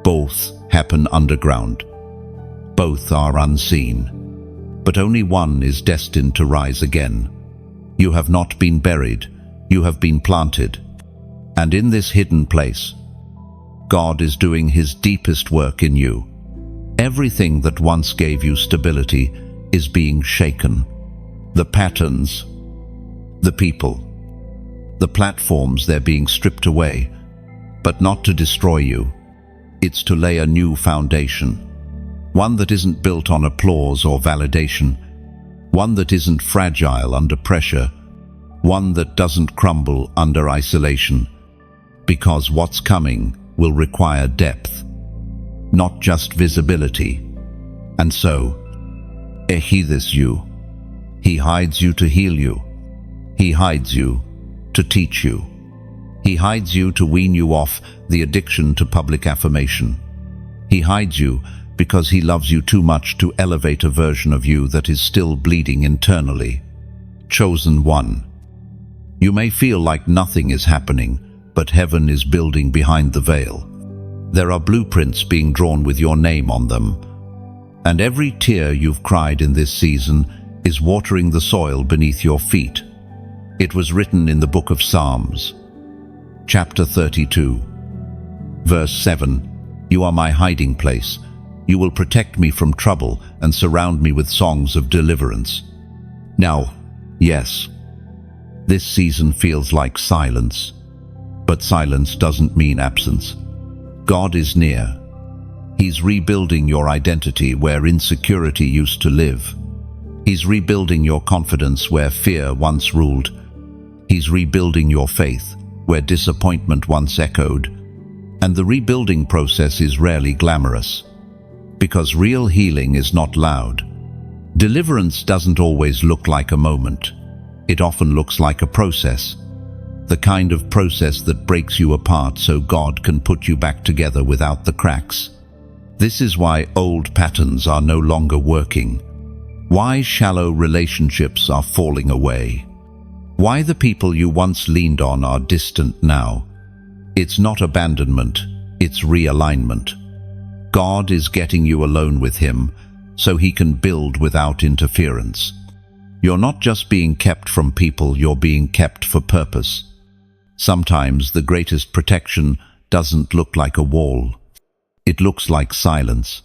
Both happen underground. Both are unseen. But only one is destined to rise again. You have not been buried. You have been planted. And in this hidden place, God is doing His deepest work in you. Everything that once gave you stability is being shaken. The patterns, the people, the platforms, they're being stripped away, but not to destroy you. It's to lay a new foundation, one that isn't built on applause or validation, one that isn't fragile under pressure, one that doesn't crumble under isolation, because what's coming will require depth, not just visibility. And so, He hides you. He hides you to heal you. He hides you to teach you. He hides you to wean you off the addiction to public affirmation. He hides you because He loves you too much to elevate a version of you that is still bleeding internally. Chosen one. You may feel like nothing is happening, but heaven is building behind the veil. There are blueprints being drawn with your name on them. And every tear you've cried in this season is watering the soil beneath your feet. It was written in the book of Psalms, chapter 32, verse 7, "You are my hiding place. You will protect me from trouble and surround me with songs of deliverance." Now, yes, this season feels like silence, but silence doesn't mean absence. God is near. He's rebuilding your identity where insecurity used to live. He's rebuilding your confidence where fear once ruled. He's rebuilding your faith where disappointment once echoed. And the rebuilding process is rarely glamorous, because real healing is not loud. Deliverance doesn't always look like a moment. It often looks like a process, the kind of process that breaks you apart so God can put you back together without the cracks. This is why old patterns are no longer working. Why shallow relationships are falling away. Why the people you once leaned on are distant now. It's not abandonment, it's realignment. God is getting you alone with Him so He can build without interference. You're not just being kept from people, you're being kept for purpose. Sometimes the greatest protection doesn't look like a wall. It looks like silence.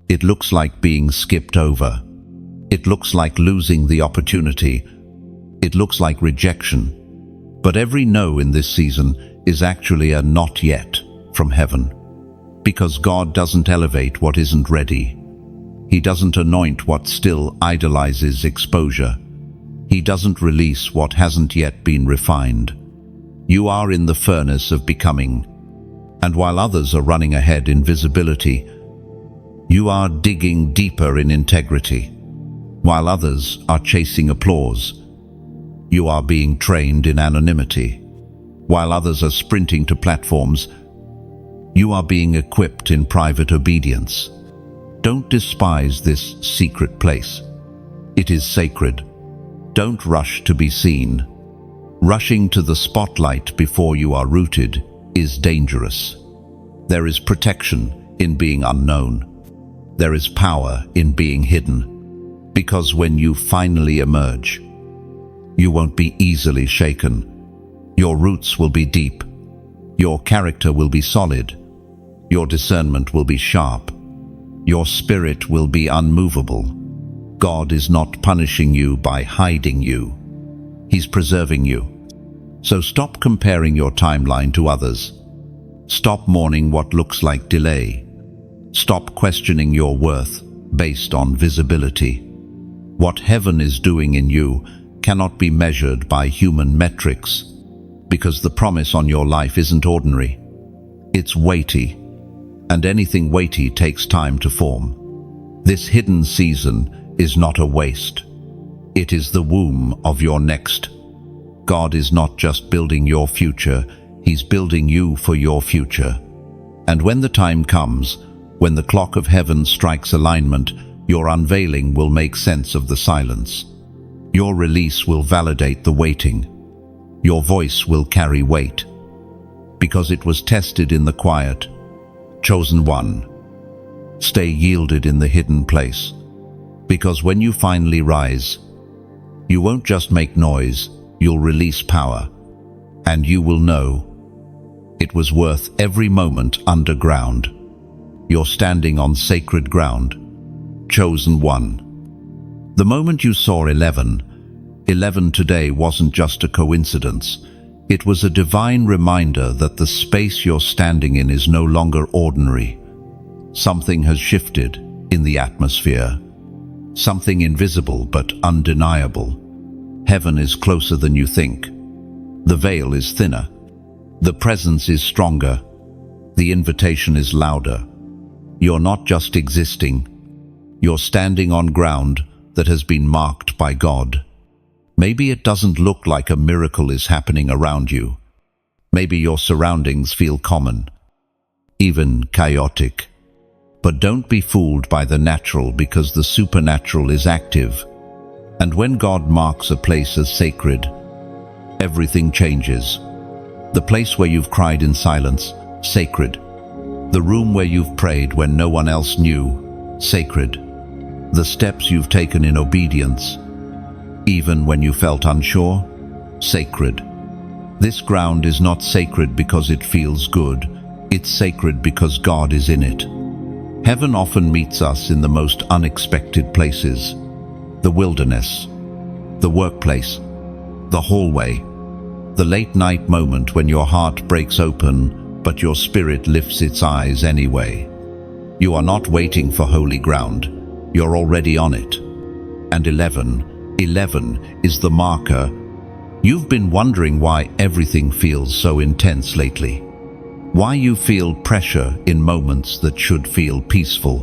It looks like being skipped over. It looks like losing the opportunity. It looks like rejection. But every no in this season is actually a not yet from heaven. Because God doesn't elevate what isn't ready. He doesn't anoint what still idolizes exposure. He doesn't release what hasn't yet been refined. You are in the furnace of becoming. And while others are running ahead in visibility, you are digging deeper in integrity. While others are chasing applause, you are being trained in anonymity. While others are sprinting to platforms, you are being equipped in private obedience. Don't despise this secret place. It is sacred. Don't rush to be seen. Rushing to the spotlight before you are rooted is dangerous. There is protection in being unknown. There is power in being hidden. Because when you finally emerge, you won't be easily shaken. Your roots will be deep. Your character will be solid. Your discernment will be sharp. Your spirit will be unmovable. God is not punishing you by hiding you. He's preserving you. So stop comparing your timeline to others. Stop mourning what looks like delay. Stop questioning your worth. based on visibility. What heaven is doing in you cannot be measured by human metrics, because the promise on your life isn't ordinary. It's weighty, and anything weighty takes time to form. This hidden season is not a waste. It is the womb of your next. God is not just building your future, He's building you for your future. And when the time comes, when the clock of heaven strikes alignment, your unveiling will make sense of the silence. Your release will validate the waiting. Your voice will carry weight, because it was tested in the quiet. Chosen one, stay yielded in the hidden place, because when you finally rise, you won't just make noise, you'll release power, and you will know it was worth every moment underground. You're standing on sacred ground. Chosen one. The moment you saw 11 today wasn't just a coincidence. It was a divine reminder that the space you're standing in is no longer ordinary. Something has shifted in the atmosphere. Something invisible but undeniable. Heaven is closer than you think. The veil is thinner. The presence is stronger. The invitation is louder. You're not just existing. You're standing on ground that has been marked by God. Maybe it doesn't look like a miracle is happening around you. Maybe your surroundings feel common, even chaotic. But don't be fooled by the natural, because the supernatural is active. And when God marks a place as sacred, everything changes. The place where you've cried in silence, sacred. The room where you've prayed when no one else knew, sacred. The steps you've taken in obedience, even when you felt unsure, sacred. This ground is not sacred because it feels good. It's sacred because God is in it. Heaven often meets us in the most unexpected places. The wilderness, the workplace, the hallway, the late night moment when your heart breaks open, but your spirit lifts its eyes anyway. You are not waiting for holy ground. You're already on it. And 11 is the marker. You've been wondering why everything feels so intense lately. Why you feel pressure in moments that should feel peaceful.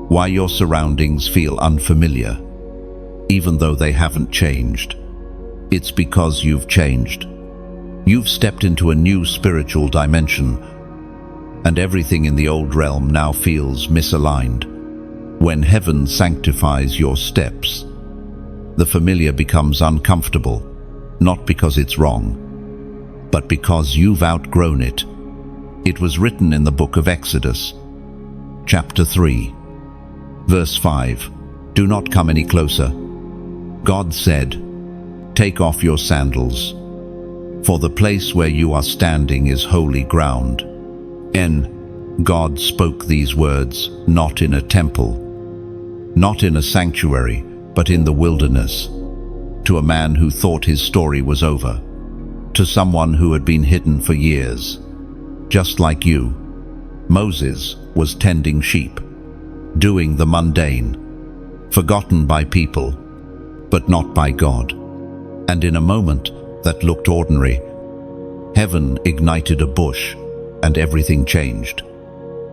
Why your surroundings feel unfamiliar, even though they haven't changed. It's because you've changed. You've stepped into a new spiritual dimension, and everything in the old realm now feels misaligned. When heaven sanctifies your steps, the familiar becomes uncomfortable, not because it's wrong, but because you've outgrown it. It was written in the book of Exodus, chapter 3, verse 5. Do not come any closer. God said, take off your sandals, for the place where you are standing is holy ground. God spoke these words not in a temple, not in a sanctuary, but in the wilderness, to a man who thought his story was over, to someone who had been hidden for years. Just like you, Moses was tending sheep, doing the mundane, forgotten by people, but not by God. And in a moment that looked ordinary, heaven ignited a bush and everything changed.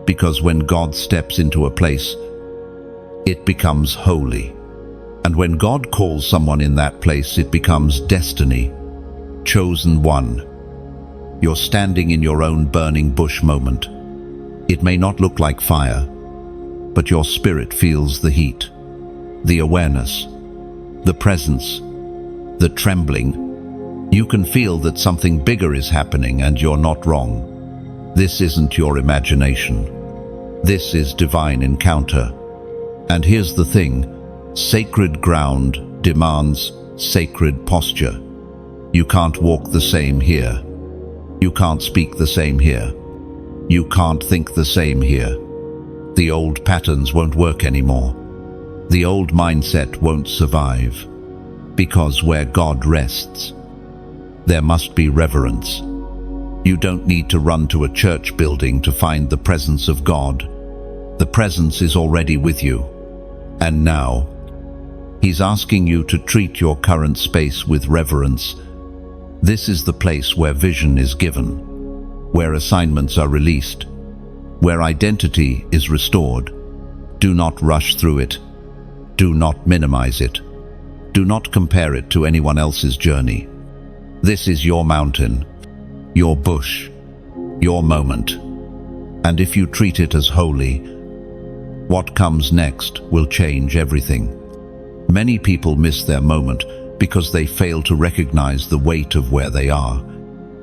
Because when God steps into a place, it becomes holy. And when God calls someone in that place, it becomes destiny. Chosen one. You're standing in your own burning bush moment. It may not look like fire, but your spirit feels the heat, the awareness, the presence, the trembling. You can feel that something bigger is happening, and you're not wrong. This isn't your imagination. This is divine encounter. And here's the thing. Sacred ground demands sacred posture. You can't walk the same here. You can't speak the same here. You can't think the same here. The old patterns won't work anymore. The old mindset won't survive. Because where God rests, there must be reverence. You don't need to run to a church building to find the presence of God. The presence is already with you. And now, He's asking you to treat your current space with reverence. This is the place where vision is given, where assignments are released, where identity is restored. Do not rush through it. Do not minimize it. Do not compare it to anyone else's journey. This is your mountain, your bush, your moment. And if you treat it as holy, what comes next will change everything. Many people miss their moment because they fail to recognize the weight of where they are.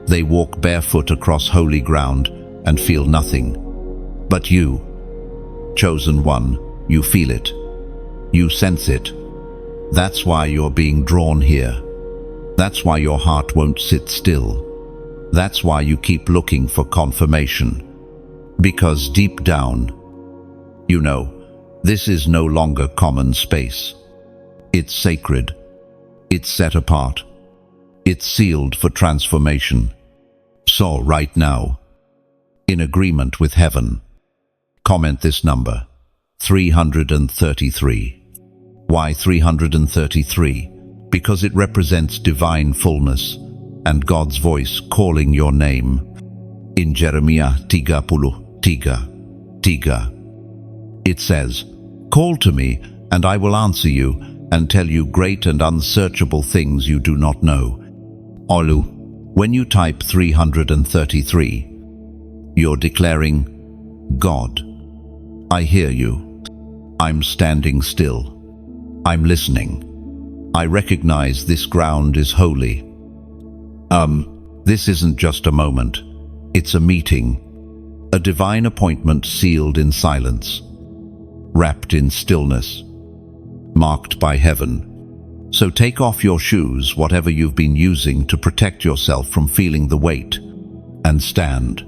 They walk barefoot across holy ground and feel nothing. But you, chosen one, you feel it. You sense it. That's why you're being drawn here. That's why your heart won't sit still. That's why you keep looking for confirmation. Because deep down, you know, this is no longer common space. It's sacred. It's set apart. It's sealed for transformation. So right now, in agreement with heaven, comment this number, 333. Why 333? Because it represents divine fullness and God's voice calling your name. In Jeremiah 30, it says, "Call to me, and I will answer you, and tell you great and unsearchable things you do not know." Olu, when you type 333, you're declaring, God, I hear you. I'm standing still. I'm listening. I recognize this ground is holy. This isn't just a moment. It's a meeting, a divine appointment sealed in silence, wrapped in stillness, marked by heaven. So take off your shoes, whatever you've been using to protect yourself from feeling the weight, and stand.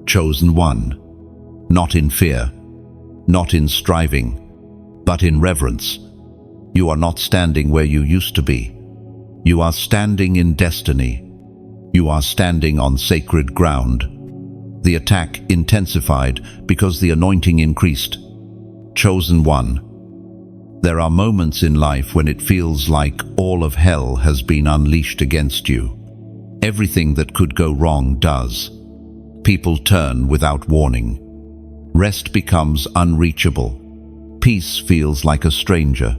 Chosen one, not in fear, not in striving, but in reverence. You are not standing where you used to be. You are standing in destiny. You are standing on sacred ground. The attack intensified because the anointing increased. Chosen one, there are moments in life when it feels like all of hell has been unleashed against you. Everything that could go wrong does. People turn without warning. Rest becomes unreachable. Peace feels like a stranger.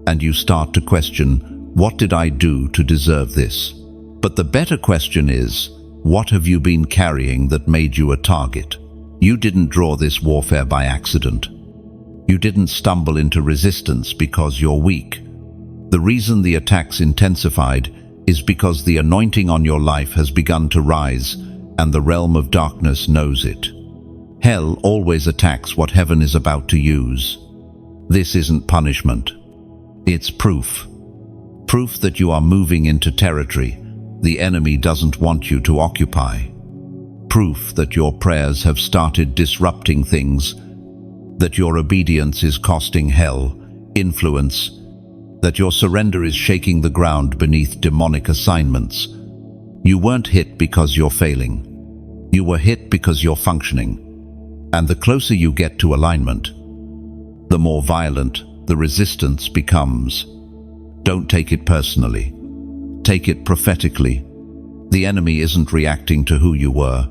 And you start to question, what did I do to deserve this? But the better question is, what have you been carrying that made you a target? You didn't draw this warfare by accident. You didn't stumble into resistance because you're weak. The reason the attacks intensified is because the anointing on your life has begun to rise, and the realm of darkness knows it. Hell always attacks what heaven is about to use. This isn't punishment. It's proof. Proof that you are moving into territory the enemy doesn't want you to occupy. Proof that your prayers have started disrupting things, that your obedience is costing hell influence, that your surrender is shaking the ground beneath demonic assignments. You weren't hit because you're failing. You were hit because you're functioning. And the closer you get to alignment, the more violent the resistance becomes. Don't take it personally. Take it prophetically. The enemy isn't reacting to who you were.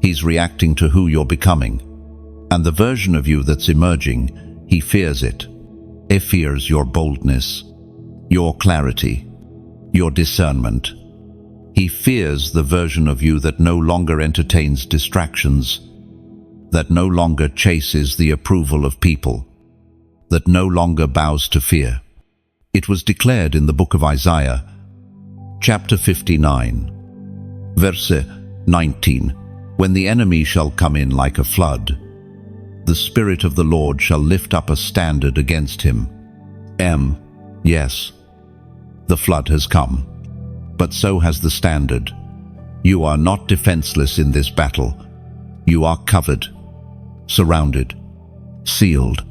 He's reacting to who you're becoming. And the version of you that's emerging, he fears it. He fears your boldness, your clarity, your discernment. He fears the version of you that no longer entertains distractions, that no longer chases the approval of people, that no longer bows to fear. It was declared in the book of Isaiah, chapter 59, verse 19, "When the enemy shall come in like a flood, the Spirit of the Lord shall lift up a standard against him." Yes, the flood has come, but so has the standard. You are not defenseless in this battle. You are covered, surrounded, sealed.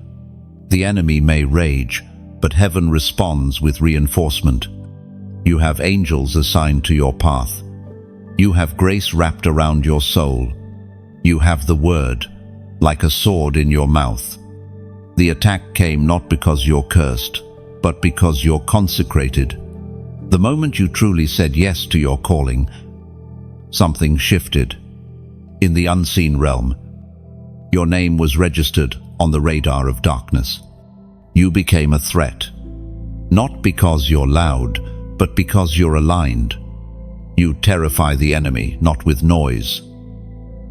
The enemy may rage, but heaven responds with reinforcement. You have angels assigned to your path. You have grace wrapped around your soul. You have the word, like a sword in your mouth. The attack came not because you're cursed, but because you're consecrated. The moment you truly said yes to your calling, something shifted. In the unseen realm, your name was registered on the radar of darkness. You became a threat, not because you're loud, but because you're aligned. You terrify the enemy, not with noise,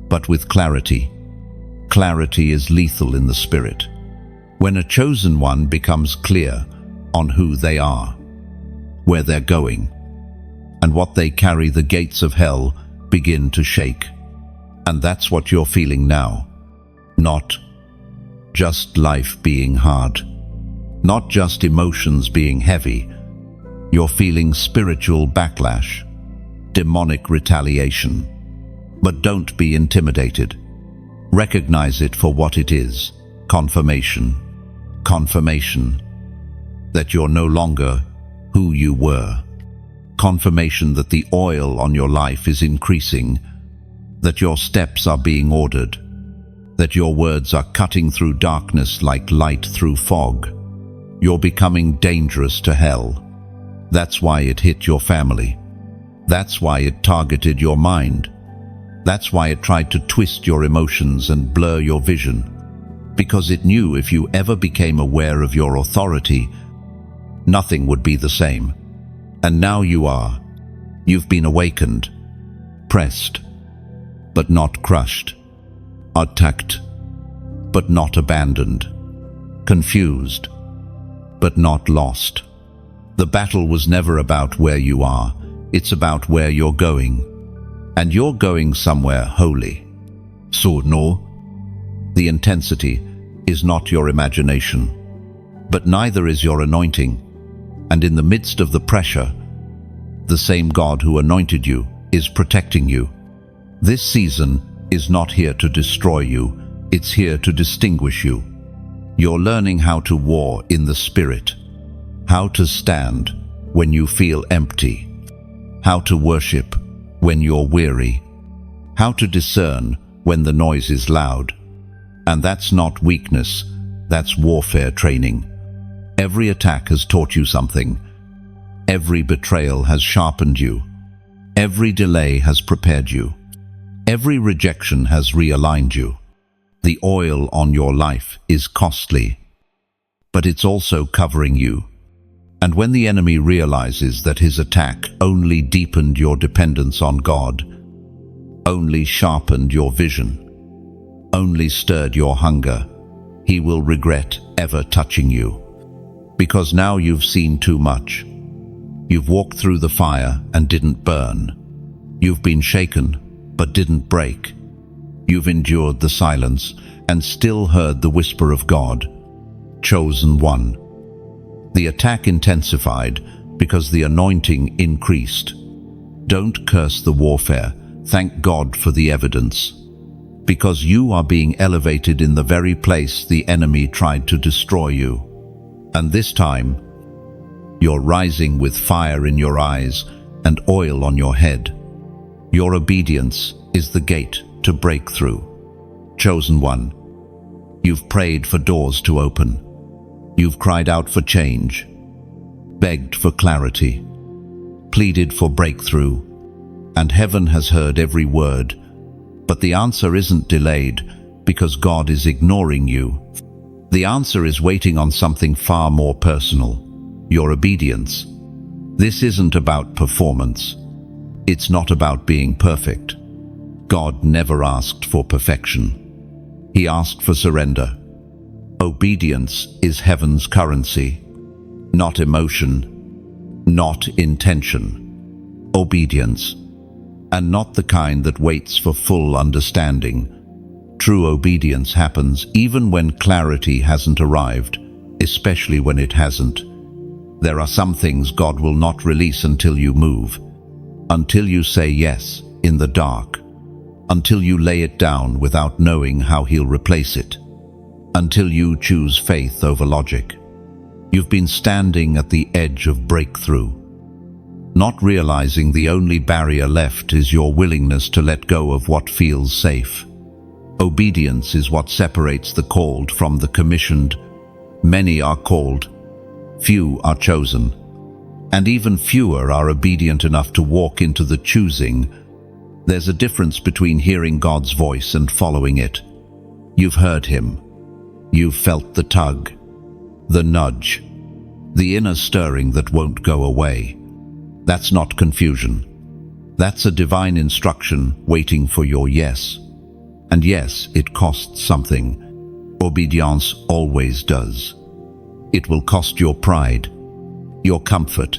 but with clarity. Clarity is lethal in the spirit. When a chosen one becomes clear on who they are, where they're going, and what they carry, the gates of hell begin to shake. And that's what you're feeling now. Not just life being hard, not just emotions being heavy. You're feeling spiritual backlash, demonic retaliation. But don't be intimidated. Recognize it for what it is. Confirmation. Confirmation that you're no longer who you were. Confirmation that the oil on your life is increasing, that your steps are being ordered, that your words are cutting through darkness like light through fog. You're becoming dangerous to hell. That's why it hit your family. That's why it targeted your mind. That's why it tried to twist your emotions and blur your vision. Because it knew if you ever became aware of your authority, nothing would be the same. And now you are. You've been awakened, pressed, but not crushed, attacked, but not abandoned, confused, but not lost. The battle was never about where you are, it's about where you're going. And you're going somewhere holy. So no, the intensity is not your imagination, but neither is your anointing. And in the midst of the pressure, the same God who anointed you is protecting you. This season is not here to destroy you, it's here to distinguish you. You're learning how to war in the Spirit, how to stand when you feel empty, how to worship when you're weary, how to discern when the noise is loud. And that's not weakness, that's warfare training. Every attack has taught you something. Every betrayal has sharpened you. Every delay has prepared you. Every rejection has realigned you. The oil on your life is costly, but it's also covering you. And when the enemy realizes that his attack only deepened your dependence on God, only sharpened your vision, only stirred your hunger, he will regret ever touching you. Because now you've seen too much. You've walked through the fire and didn't burn. You've been shaken but didn't break. You've endured the silence and still heard the whisper of God. Chosen one. The attack intensified because the anointing increased. Don't curse the warfare. Thank God for the evidence. Because you are being elevated in the very place the enemy tried to destroy you. And this time, you're rising with fire in your eyes and oil on your head. Your obedience is the gate to breakthrough. Chosen one, you've prayed for doors to open. You've cried out for change, begged for clarity, pleaded for breakthrough, and heaven has heard every word. But the answer isn't delayed because God is ignoring you. The answer is waiting on something far more personal, your obedience. This isn't about performance. It's not about being perfect. God never asked for perfection. He asked for surrender. Obedience is heaven's currency, not emotion, not intention. Obedience, and not the kind that waits for full understanding. True obedience happens even when clarity hasn't arrived, especially when it hasn't. There are some things God will not release until you move, until you say yes in the dark, until you lay it down without knowing how He'll replace it, until you choose faith over logic. You've been standing at the edge of breakthrough, not realizing the only barrier left is your willingness to let go of what feels safe. Obedience is what separates the called from the commissioned, Many are called, few are chosen, and even fewer are obedient enough to walk into the choosing. There's a difference between hearing God's voice and following it. You've heard Him. You've felt the tug, the nudge, the inner stirring that won't go away. That's not confusion. That's a divine instruction waiting for your yes. And yes, it costs something. Obedience always does. It will cost your pride, your comfort,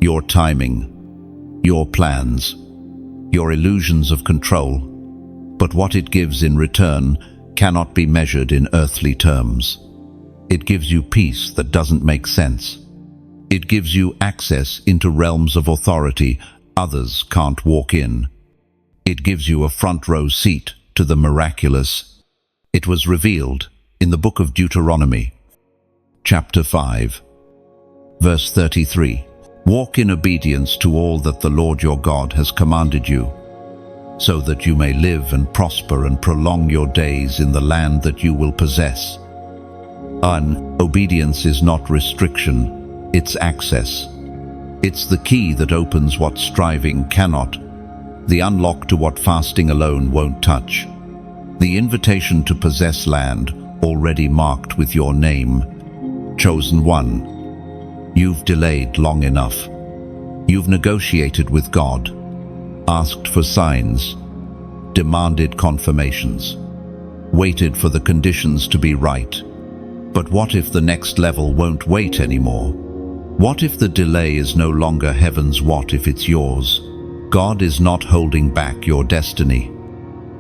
your timing, your plans, your illusions of control. But what it gives in return cannot be measured in earthly terms. It gives you peace that doesn't make sense. It gives you access into realms of authority others can't walk in. It gives you a front row seat to the miraculous. It was revealed in the book of Deuteronomy, chapter 5, verse 33. Walk in obedience to all that the Lord your God has commanded you, so that you may live and prosper and prolong your days in the land that you will possess. Obedience is not restriction, it's access. It's the key that opens what striving cannot, the unlock to what fasting alone won't touch, the invitation to possess land already marked with your name. Chosen one. You've delayed long enough. You've negotiated with God, asked for signs, demanded confirmations, waited for the conditions to be right. But what if the next level won't wait anymore? What if the delay is no longer heaven's? What if it's yours? God is not holding back your destiny.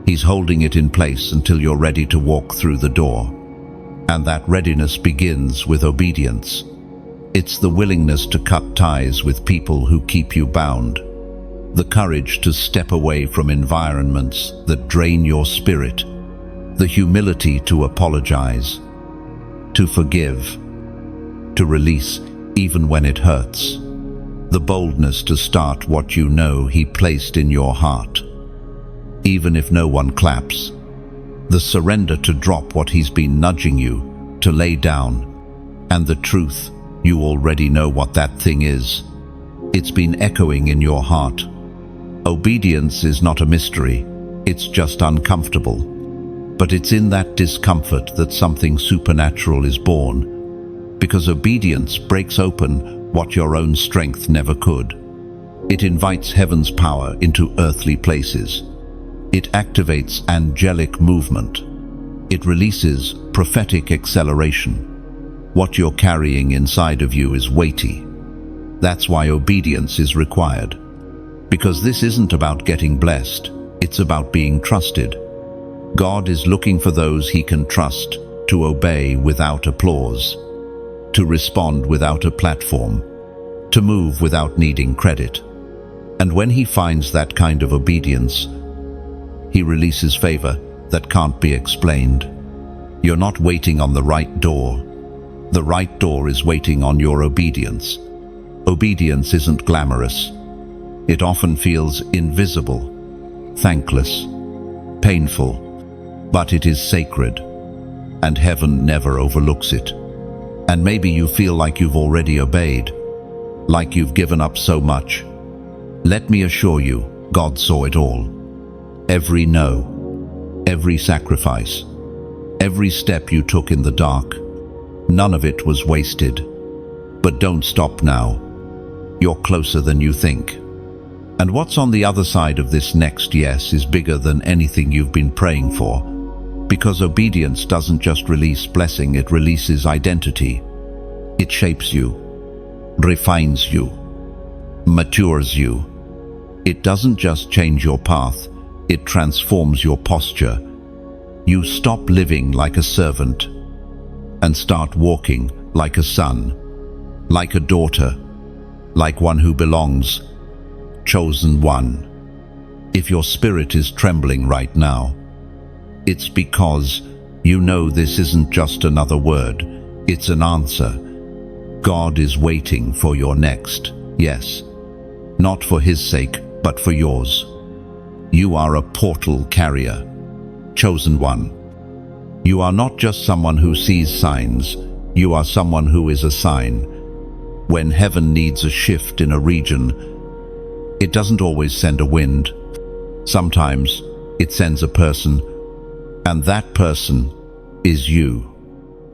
He's holding it in place until you're ready to walk through the door. And that readiness begins with obedience. It's the willingness to cut ties with people who keep you bound, the courage to step away from environments that drain your spirit, the humility to apologize, to forgive, to release even when it hurts, the boldness to start what you know He placed in your heart, even if no one claps, the surrender to drop what He's been nudging you to lay down, and the truth, you already know what that thing is. It's been echoing in your heart. Obedience is not a mystery, it's just uncomfortable. But it's in that discomfort that something supernatural is born, because obedience breaks open what your own strength never could. It invites heaven's power into earthly places. It activates angelic movement. It releases prophetic acceleration. What you're carrying inside of you is weighty. That's why obedience is required. Because this isn't about getting blessed, it's about being trusted. God is looking for those He can trust to obey without applause, to respond without a platform, to move without needing credit. And when He finds that kind of obedience, He releases favor that can't be explained. You're not waiting on the right door. The right door is waiting on your obedience. Obedience isn't glamorous. It often feels invisible, thankless, painful, but it is sacred, and heaven never overlooks it. And maybe you feel like you've already obeyed, like you've given up so much. Let me assure you, God saw it all. Every no, every sacrifice, every step you took in the dark, none of it was wasted. But don't stop now. You're closer than you think. And what's on the other side of this next yes is bigger than anything you've been praying for. Because obedience doesn't just release blessing, it releases identity. It shapes you, refines you, matures you. It doesn't just change your path, it transforms your posture. You stop living like a servant and start walking like a son, like a daughter, like one who belongs, chosen one. If your spirit is trembling right now, it's because you know this isn't just another word, it's an answer. God is waiting for your next yes, not for His sake, but for yours. You are a portal carrier, chosen one. You are not just someone who sees signs, You are someone who is a sign. When heaven needs a shift in a region, it doesn't always send a wind. Sometimes it sends a person, and that person is you.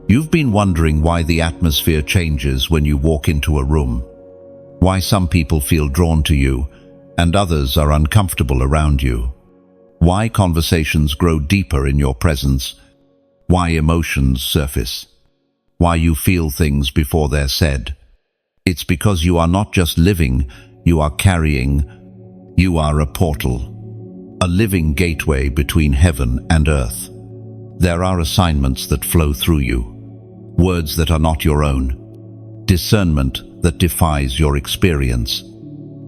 You've been wondering why the atmosphere changes when you walk into a room, why some people feel drawn to you and others are uncomfortable around you, why conversations grow deeper in your presence, why emotions surface, why you feel things before they're said. It's because you are not just living, you are carrying. You are a portal, a living gateway between heaven and earth. There are assignments that flow through you, words that are not your own, discernment that defies your experience.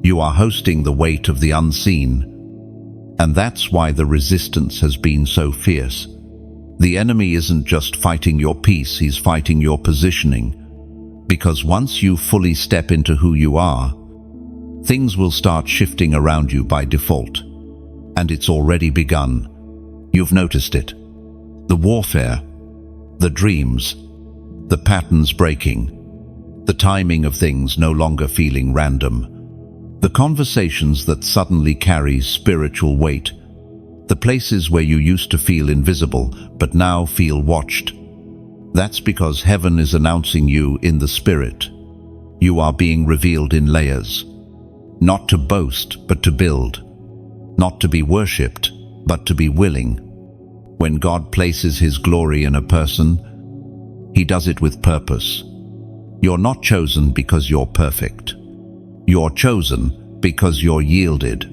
You are hosting the weight of the unseen, and that's why the resistance has been so fierce. The enemy isn't just fighting your peace, he's fighting your positioning. Because once you fully step into who you are, things will start shifting around you by default. And it's already begun. You've noticed it. The warfare, the dreams, the patterns breaking, the timing of things no longer feeling random, the conversations that suddenly carry spiritual weight, the places where you used to feel invisible but now feel watched. That's because heaven is announcing you in the spirit. You are being revealed in layers, not to boast but to build, not to be worshipped but to be willing. When God places His glory in a person, He does it with purpose. You're not chosen because you're perfect. You're chosen because you're yielded.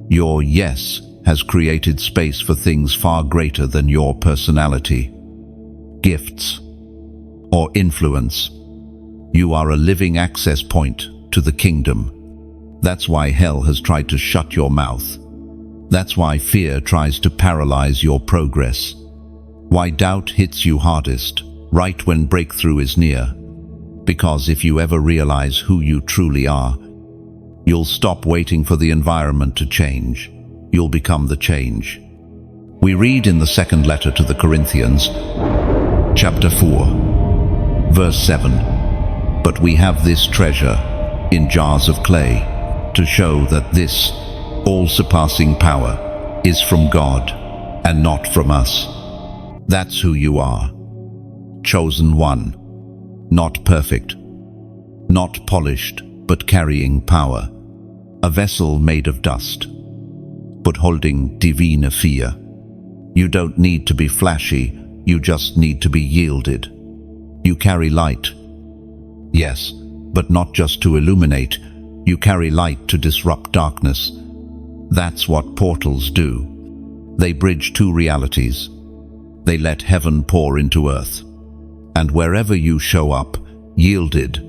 Your yes has created space for things far greater than your personality, gifts, or influence. You are a living access point to the kingdom. That's why hell has tried to shut your mouth. That's why fear tries to paralyze your progress. Why doubt hits you hardest, right when breakthrough is near. Because if you ever realize who you truly are, you'll stop waiting for the environment to change. You'll become the change. We read in the second letter to the Corinthians, chapter 4, verse 7, "But we have this treasure in jars of clay, to show that this all-surpassing power is from God and not from us." That's who you are. Chosen one. Not perfect, not polished, but carrying power. A vessel made of dust, but holding divine fear. You don't need to be flashy, you just need to be yielded. You carry light. Yes, but not just to illuminate. You carry light to disrupt darkness. That's what portals do. They bridge two realities. They let heaven pour into earth. And wherever you show up, yielded,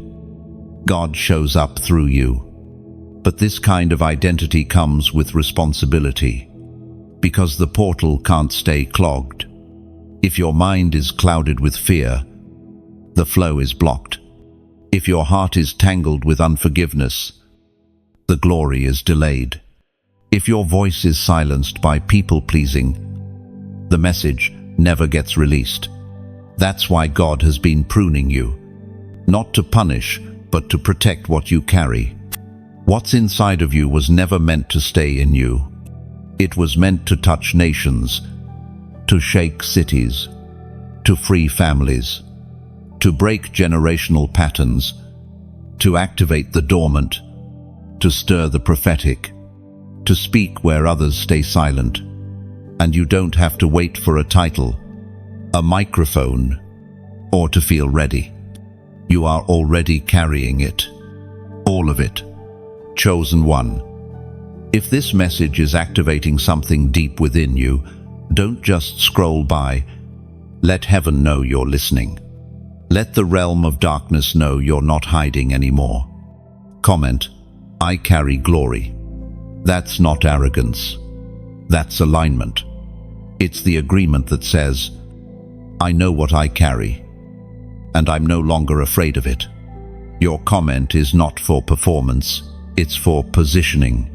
God shows up through you. But this kind of identity comes with responsibility, because the portal can't stay clogged. If your mind is clouded with fear, the flow is blocked. If your heart is tangled with unforgiveness, the glory is delayed. If your voice is silenced by people-pleasing, the message never gets released. That's why God has been pruning you, not to punish, but to protect what you carry. What's inside of you was never meant to stay in you. It was meant to touch nations, to shake cities, to free families, to break generational patterns, to activate the dormant, to stir the prophetic, to speak where others stay silent. And you don't have to wait for a title, a microphone, or to feel ready. You are already carrying it. All of it. Chosen one. If this message is activating something deep within you, don't just scroll by. Let heaven know you're listening. Let the realm of darkness know you're not hiding anymore. Comment, "I carry glory." That's not arrogance. That's alignment. It's the agreement that says, I know what I carry, and I'm no longer afraid of it. Your comment is not for performance, it's for positioning,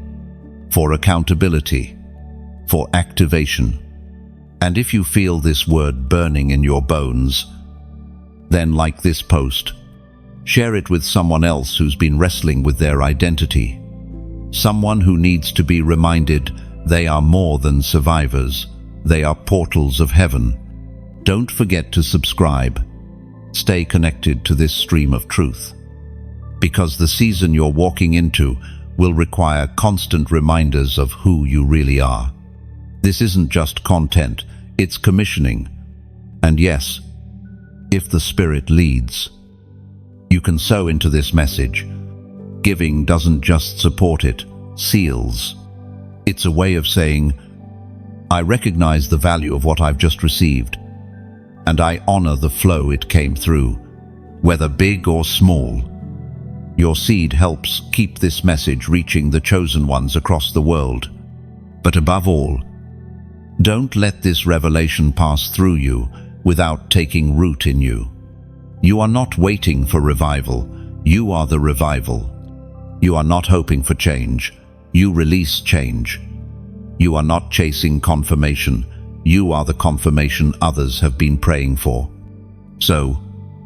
for accountability, for activation. And if you feel this word burning in your bones, then like this post. Share it with someone else who's been wrestling with their identity. Someone who needs to be reminded they are more than survivors. They are portals of heaven. Don't forget to subscribe. Stay connected to this stream of truth, because the season you're walking into will require constant reminders of who you really are. This isn't just content, it's commissioning. And yes, if the Spirit leads, you can sow into this message. Giving doesn't just support it, seals. It's a way of saying, I recognize the value of what I've just received, and I honor the flow it came through, whether big or small. Your seed helps keep this message reaching the chosen ones across the world. But above all, don't let this revelation pass through you without taking root in you. You are not waiting for revival, you are the revival. You are not hoping for change, you release change. You are not chasing confirmation, you are the confirmation others have been praying for. So,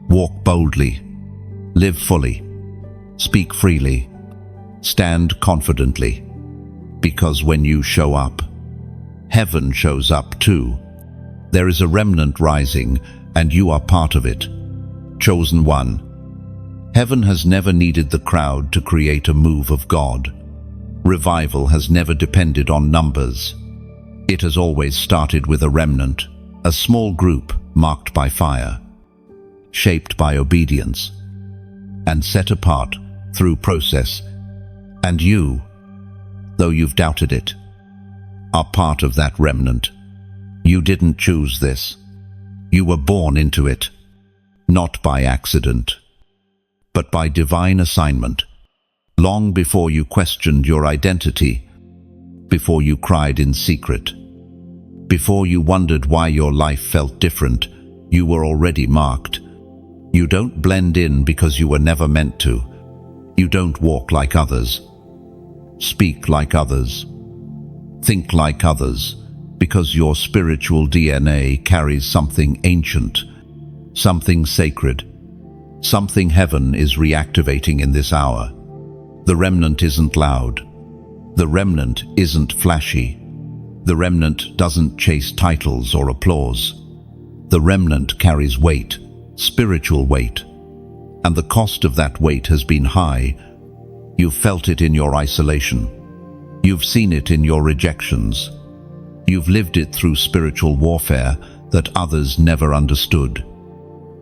walk boldly, live fully, speak freely, stand confidently, because when you show up, heaven shows up too. There is a remnant rising, and you are part of it. Chosen one. Heaven has never needed the crowd to create a move of God. Revival has never depended on numbers. It has always started with a remnant, a small group marked by fire, shaped by obedience, and set apart through process. And you, though you've doubted it, are part of that remnant. You didn't choose this. You were born into it, not by accident, but by divine assignment. Long before you questioned your identity, before you cried in secret, before you wondered why your life felt different, you were already marked. You don't blend in because you were never meant to. You don't walk like others, speak like others, think like others, because your spiritual DNA carries something ancient, something sacred, something heaven is reactivating in this hour. The remnant isn't loud. The remnant isn't flashy. The remnant doesn't chase titles or applause. The remnant carries weight, spiritual weight, and the cost of that weight has been high. You've felt it in your isolation. You've seen it in your rejections. You've lived it through spiritual warfare that others never understood.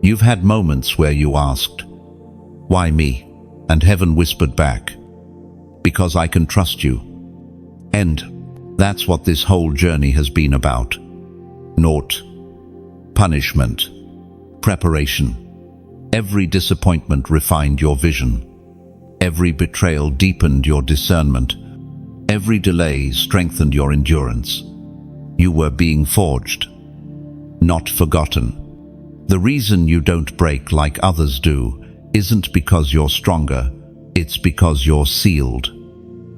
You've had moments where you asked, "Why me?" And heaven whispered back, "Because I can trust you." And that's what this whole journey has been about. Naught, punishment, preparation. Every disappointment refined your vision. Every betrayal deepened your discernment. Every delay strengthened your endurance. You were being forged, not forgotten. The reason you don't break like others do isn't because you're stronger, it's because you're sealed.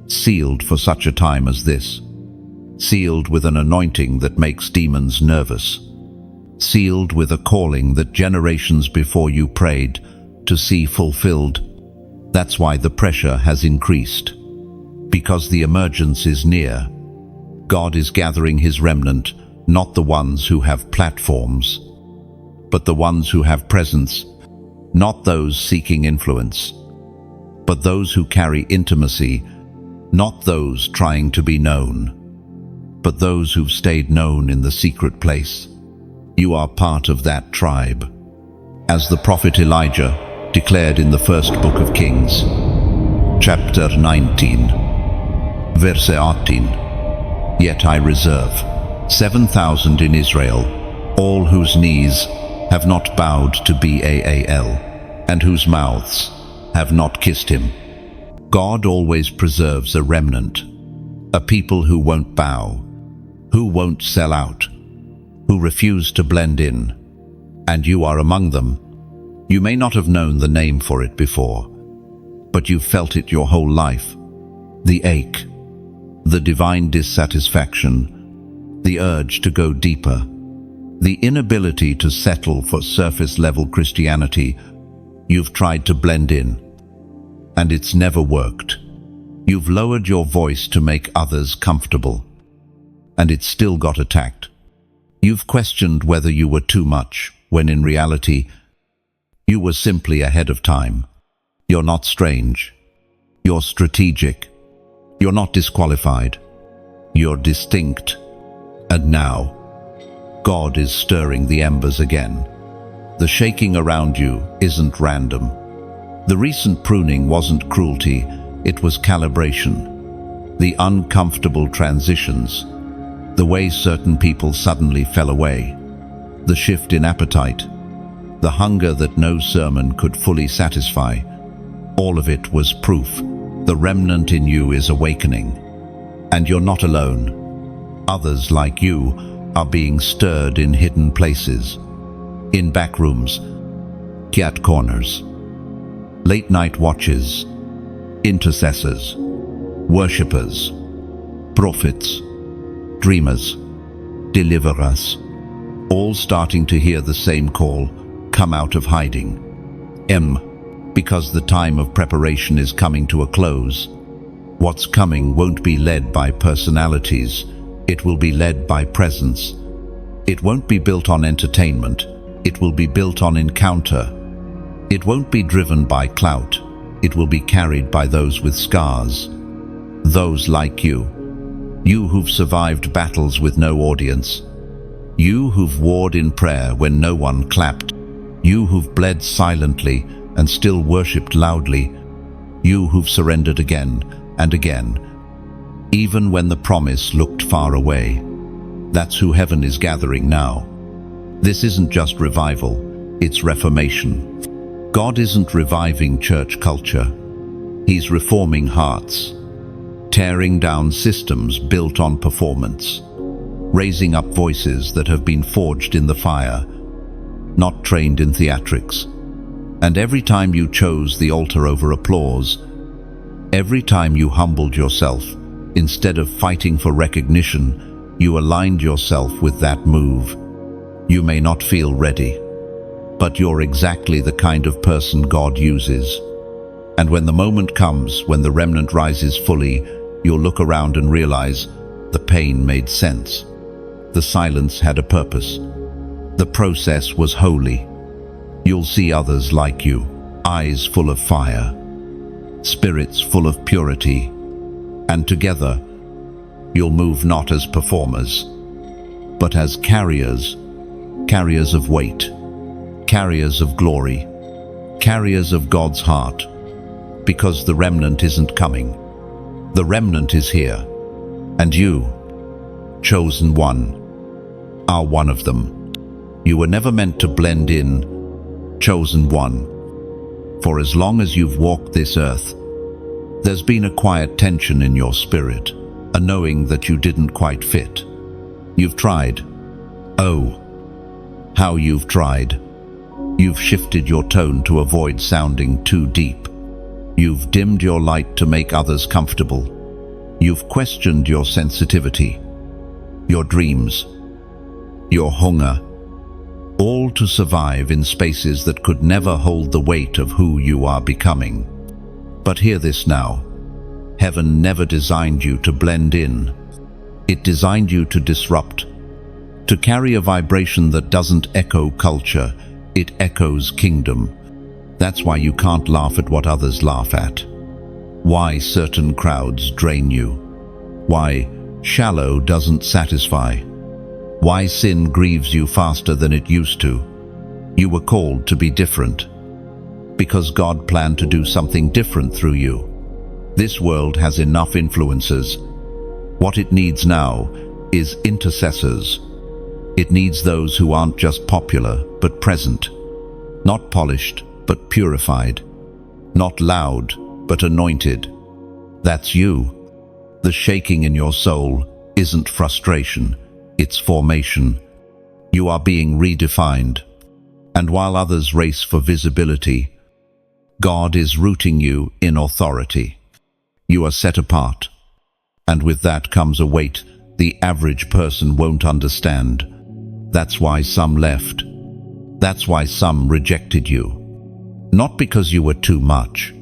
Sealed for such a time as this. Sealed with an anointing that makes demons nervous. Sealed with a calling that generations before you prayed to see fulfilled. That's why the pressure has increased. Because the emergence is near. God is gathering his remnant, not the ones who have platforms, but the ones who have presence, not those seeking influence, but those who carry intimacy, not those trying to be known, but those who've stayed known in the secret place. You are part of that tribe. As the prophet Elijah declared in the first book of Kings, chapter 19, verse 18, "Yet I reserve 7,000 in Israel, all whose knees have not bowed to Baal, and whose mouths have not kissed him." God always preserves a remnant, a people who won't bow, who won't sell out, who refuse to blend in, and you are among them. You may not have known the name for it before, but you've felt it your whole life. The ache, the divine dissatisfaction, the urge to go deeper, The inability to settle for surface-level Christianity. You've tried to blend in, and it's never worked. You've lowered your voice to make others comfortable, and it's still got attacked. You've questioned whether you were too much, when in reality, you were simply ahead of time. You're not strange. You're strategic. You're not disqualified. You're distinct. And now, God is stirring the embers again. The shaking around you isn't random. The recent pruning wasn't cruelty, it was calibration. The uncomfortable transitions, the way certain people suddenly fell away, the shift in appetite, the hunger that no sermon could fully satisfy, all of it was proof. The remnant in you is awakening. And you're not alone. Others like you are being stirred in hidden places, in back rooms, cat corners, late-night watches, intercessors, worshippers, prophets, dreamers, deliverers, all starting to hear the same call, come out of hiding. Because the time of preparation is coming to a close. What's coming won't be led by personalities, it will be led by presence. It won't be built on entertainment, it will be built on encounter. It won't be driven by clout, it will be carried by those with scars. Those like you. You who've survived battles with no audience. You who've warred in prayer when no one clapped. You who've bled silently and still worshipped loudly. You who've surrendered again and again, even when the promise looked far away. That's who heaven is gathering now. This isn't just revival, it's reformation. God isn't reviving church culture. He's reforming hearts, tearing down systems built on performance, raising up voices that have been forged in the fire, not trained in theatrics. And every time you chose the altar over applause, every time you humbled yourself, instead of fighting for recognition, you aligned yourself with that move. You may not feel ready, but you're exactly the kind of person God uses. And when the moment comes, when the remnant rises fully, you'll look around and realize the pain made sense. The silence had a purpose. The process was holy. You'll see others like you, eyes full of fire, spirits full of purity, and together you'll move not as performers, but as carriers, carriers of weight, carriers of glory, carriers of God's heart, because the remnant isn't coming. The remnant is here, and you, chosen one, are one of them. You were never meant to blend in, chosen one. For as long as you've walked this earth, there's been a quiet tension in your spirit, a knowing that you didn't quite fit. You've tried. Oh, how you've tried. You've shifted your tone to avoid sounding too deep. You've dimmed your light to make others comfortable. You've questioned your sensitivity, your dreams, your hunger, all to survive in spaces that could never hold the weight of who you are becoming. But hear this now. Heaven never designed you to blend in. It designed you to disrupt, to carry a vibration that doesn't echo culture, it echoes kingdom. That's why you can't laugh at what others laugh at. Why certain crowds drain you. Why shallow doesn't satisfy. Why sin grieves you faster than it used to. You were called to be different, because God planned to do something different through you. This world has enough influences. What it needs now is intercessors. It needs those who aren't just popular, but present. Not polished, but purified. Not loud, but anointed. That's you. The shaking in your soul isn't frustration. It's formation. You are being redefined. And while others race for visibility, God is rooting you in authority. You are set apart. And with that comes a weight the average person won't understand. That's why some left. That's why some rejected you. Not because you were too much,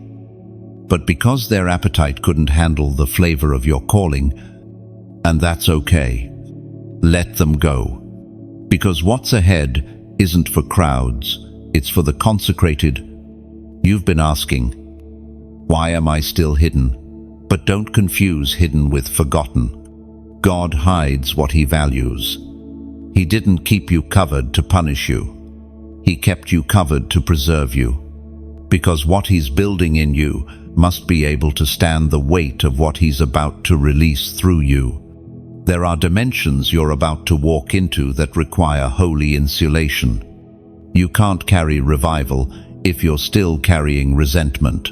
but because their appetite couldn't handle the flavor of your calling, and that's okay. Let them go. Because what's ahead isn't for crowds, it's for the consecrated. You've been asking, why am I still hidden? But don't confuse hidden with forgotten. God hides what He values. He didn't keep you covered to punish you. He kept you covered to preserve you. Because what He's building in you must be able to stand the weight of what He's about to release through you. There are dimensions you're about to walk into that require holy insulation. You can't carry revival if you're still carrying resentment.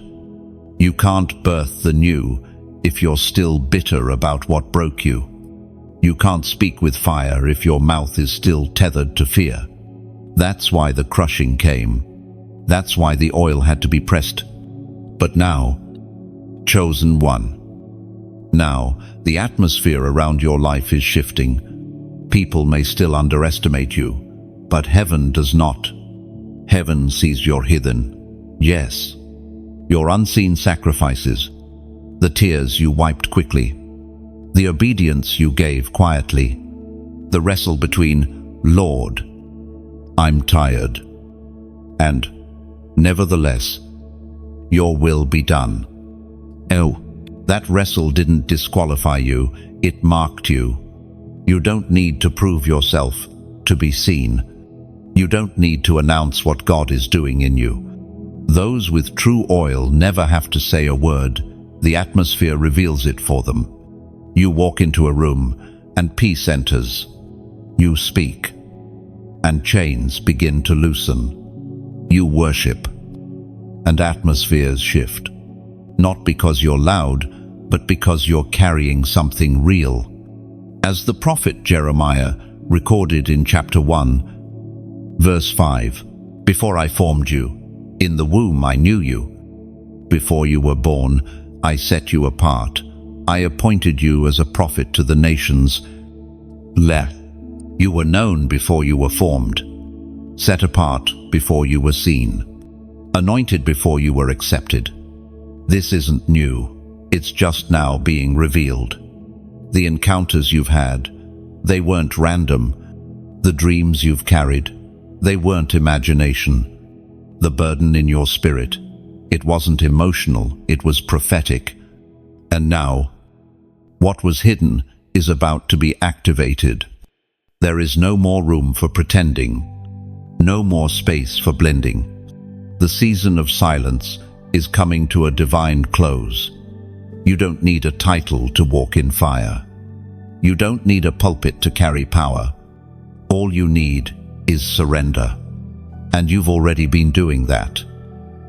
You can't birth the new if you're still bitter about what broke you. You can't speak with fire if your mouth is still tethered to fear. That's why the crushing came. That's why the oil had to be pressed. But now, chosen one. Now, the atmosphere around your life is shifting. People may still underestimate you, but heaven does not. Heaven sees your hidden, yes, your unseen sacrifices, the tears you wiped quickly, the obedience you gave quietly, the wrestle between, Lord, I'm tired, and, nevertheless, your will be done. Oh, that wrestle didn't disqualify you, it marked you. You don't need to prove yourself to be seen. You don't need to announce what God is doing in you. Those with true oil never have to say a word. The atmosphere reveals it for them. You walk into a room and peace enters. You speak and chains begin to loosen. You worship and atmospheres shift. Not because you're loud, but because you're carrying something real. As the prophet Jeremiah recorded in chapter 1, verse 5, "Before I formed you, in the womb I knew you. Before you were born, I set you apart. I appointed you as a prophet to the nations. You were known before you were formed, set apart before you were seen, anointed before you were accepted." This isn't new. It's just now being revealed. The encounters you've had, they weren't random. The dreams you've carried, they weren't imagination. The burden in your spirit, it wasn't emotional, it was prophetic. And now, what was hidden is about to be activated. There is no more room for pretending, no more space for blending. The season of silence is coming to a divine close. You don't need a title to walk in fire. You don't need a pulpit to carry power. All you need is surrender. And you've already been doing that.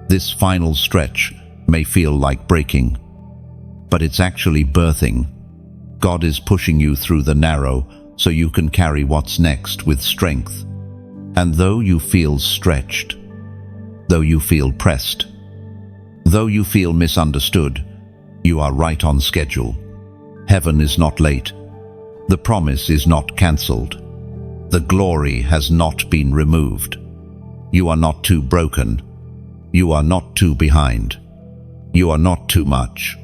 This final stretch may feel like breaking, but it's actually birthing. God is pushing you through the narrow so you can carry what's next with strength. And though you feel stretched, though you feel pressed, though you feel misunderstood, you are right on schedule. Heaven is not late. The promise is not cancelled. The glory has not been removed. You are not too broken. You are not too behind. You are not too much.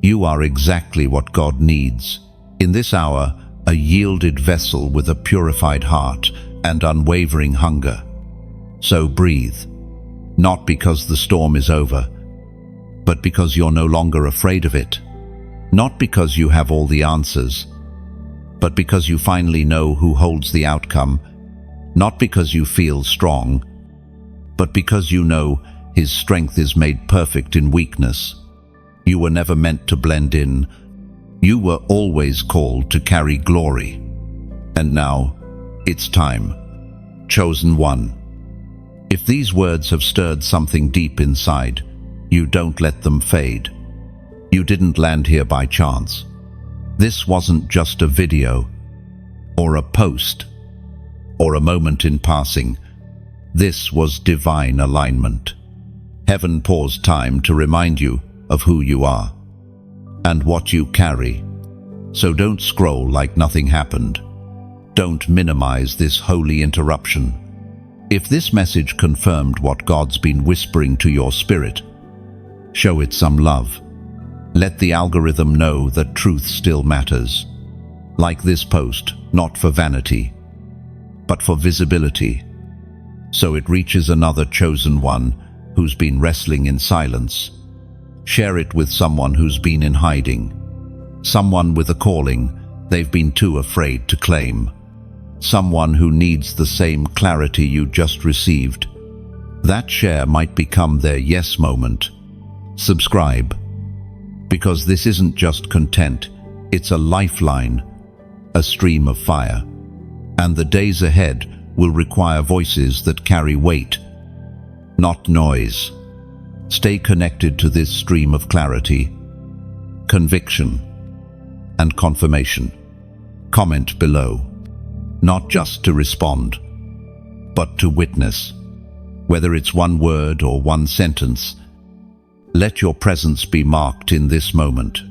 You are exactly what God needs. In this hour, a yielded vessel with a purified heart and unwavering hunger. So breathe, not because the storm is over, but because you're no longer afraid of it. Not because you have all the answers, but because you finally know who holds the outcome. Not because you feel strong, but because you know His strength is made perfect in weakness. You were never meant to blend in. You were always called to carry glory. And now, it's time. Chosen one. If these words have stirred something deep inside, you don't let them fade. You didn't land here by chance. This wasn't just a video, or a post, or a moment in passing. This was divine alignment. Heaven paused time to remind you of who you are and what you carry. So don't scroll like nothing happened. Don't minimize this holy interruption. If this message confirmed what God's been whispering to your spirit, show it some love. Let the algorithm know that truth still matters. Like this post, not for vanity, but for visibility, so it reaches another chosen one who's been wrestling in silence. Share it with someone who's been in hiding, someone with a calling they've been too afraid to claim, someone who needs the same clarity you just received. That share might become their yes moment. Subscribe, because this isn't just content, it's a lifeline, a stream of fire. And the days ahead will require voices that carry weight, not noise. Stay connected to this stream of clarity, conviction, and confirmation. Comment below, not just to respond, but to witness. Whether it's one word or one sentence, let your presence be marked in this moment.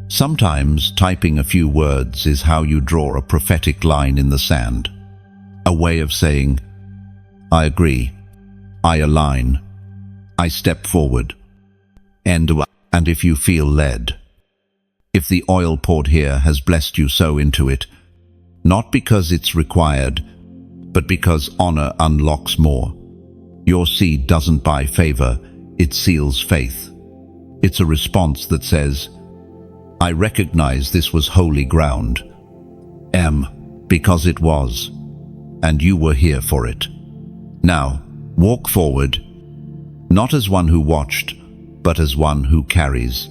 Sometimes typing a few words is how you draw a prophetic line in the sand, a way of saying, I agree, I align, I step forward. And if you feel led, if the oil poured here has blessed you so into it, not because it's required, but because honor unlocks more. Your seed doesn't buy favor, it seals faith. It's a response that says, I recognize this was holy ground. Because it was, and you were here for it. Now, walk forward, not as one who watched, but as one who carries.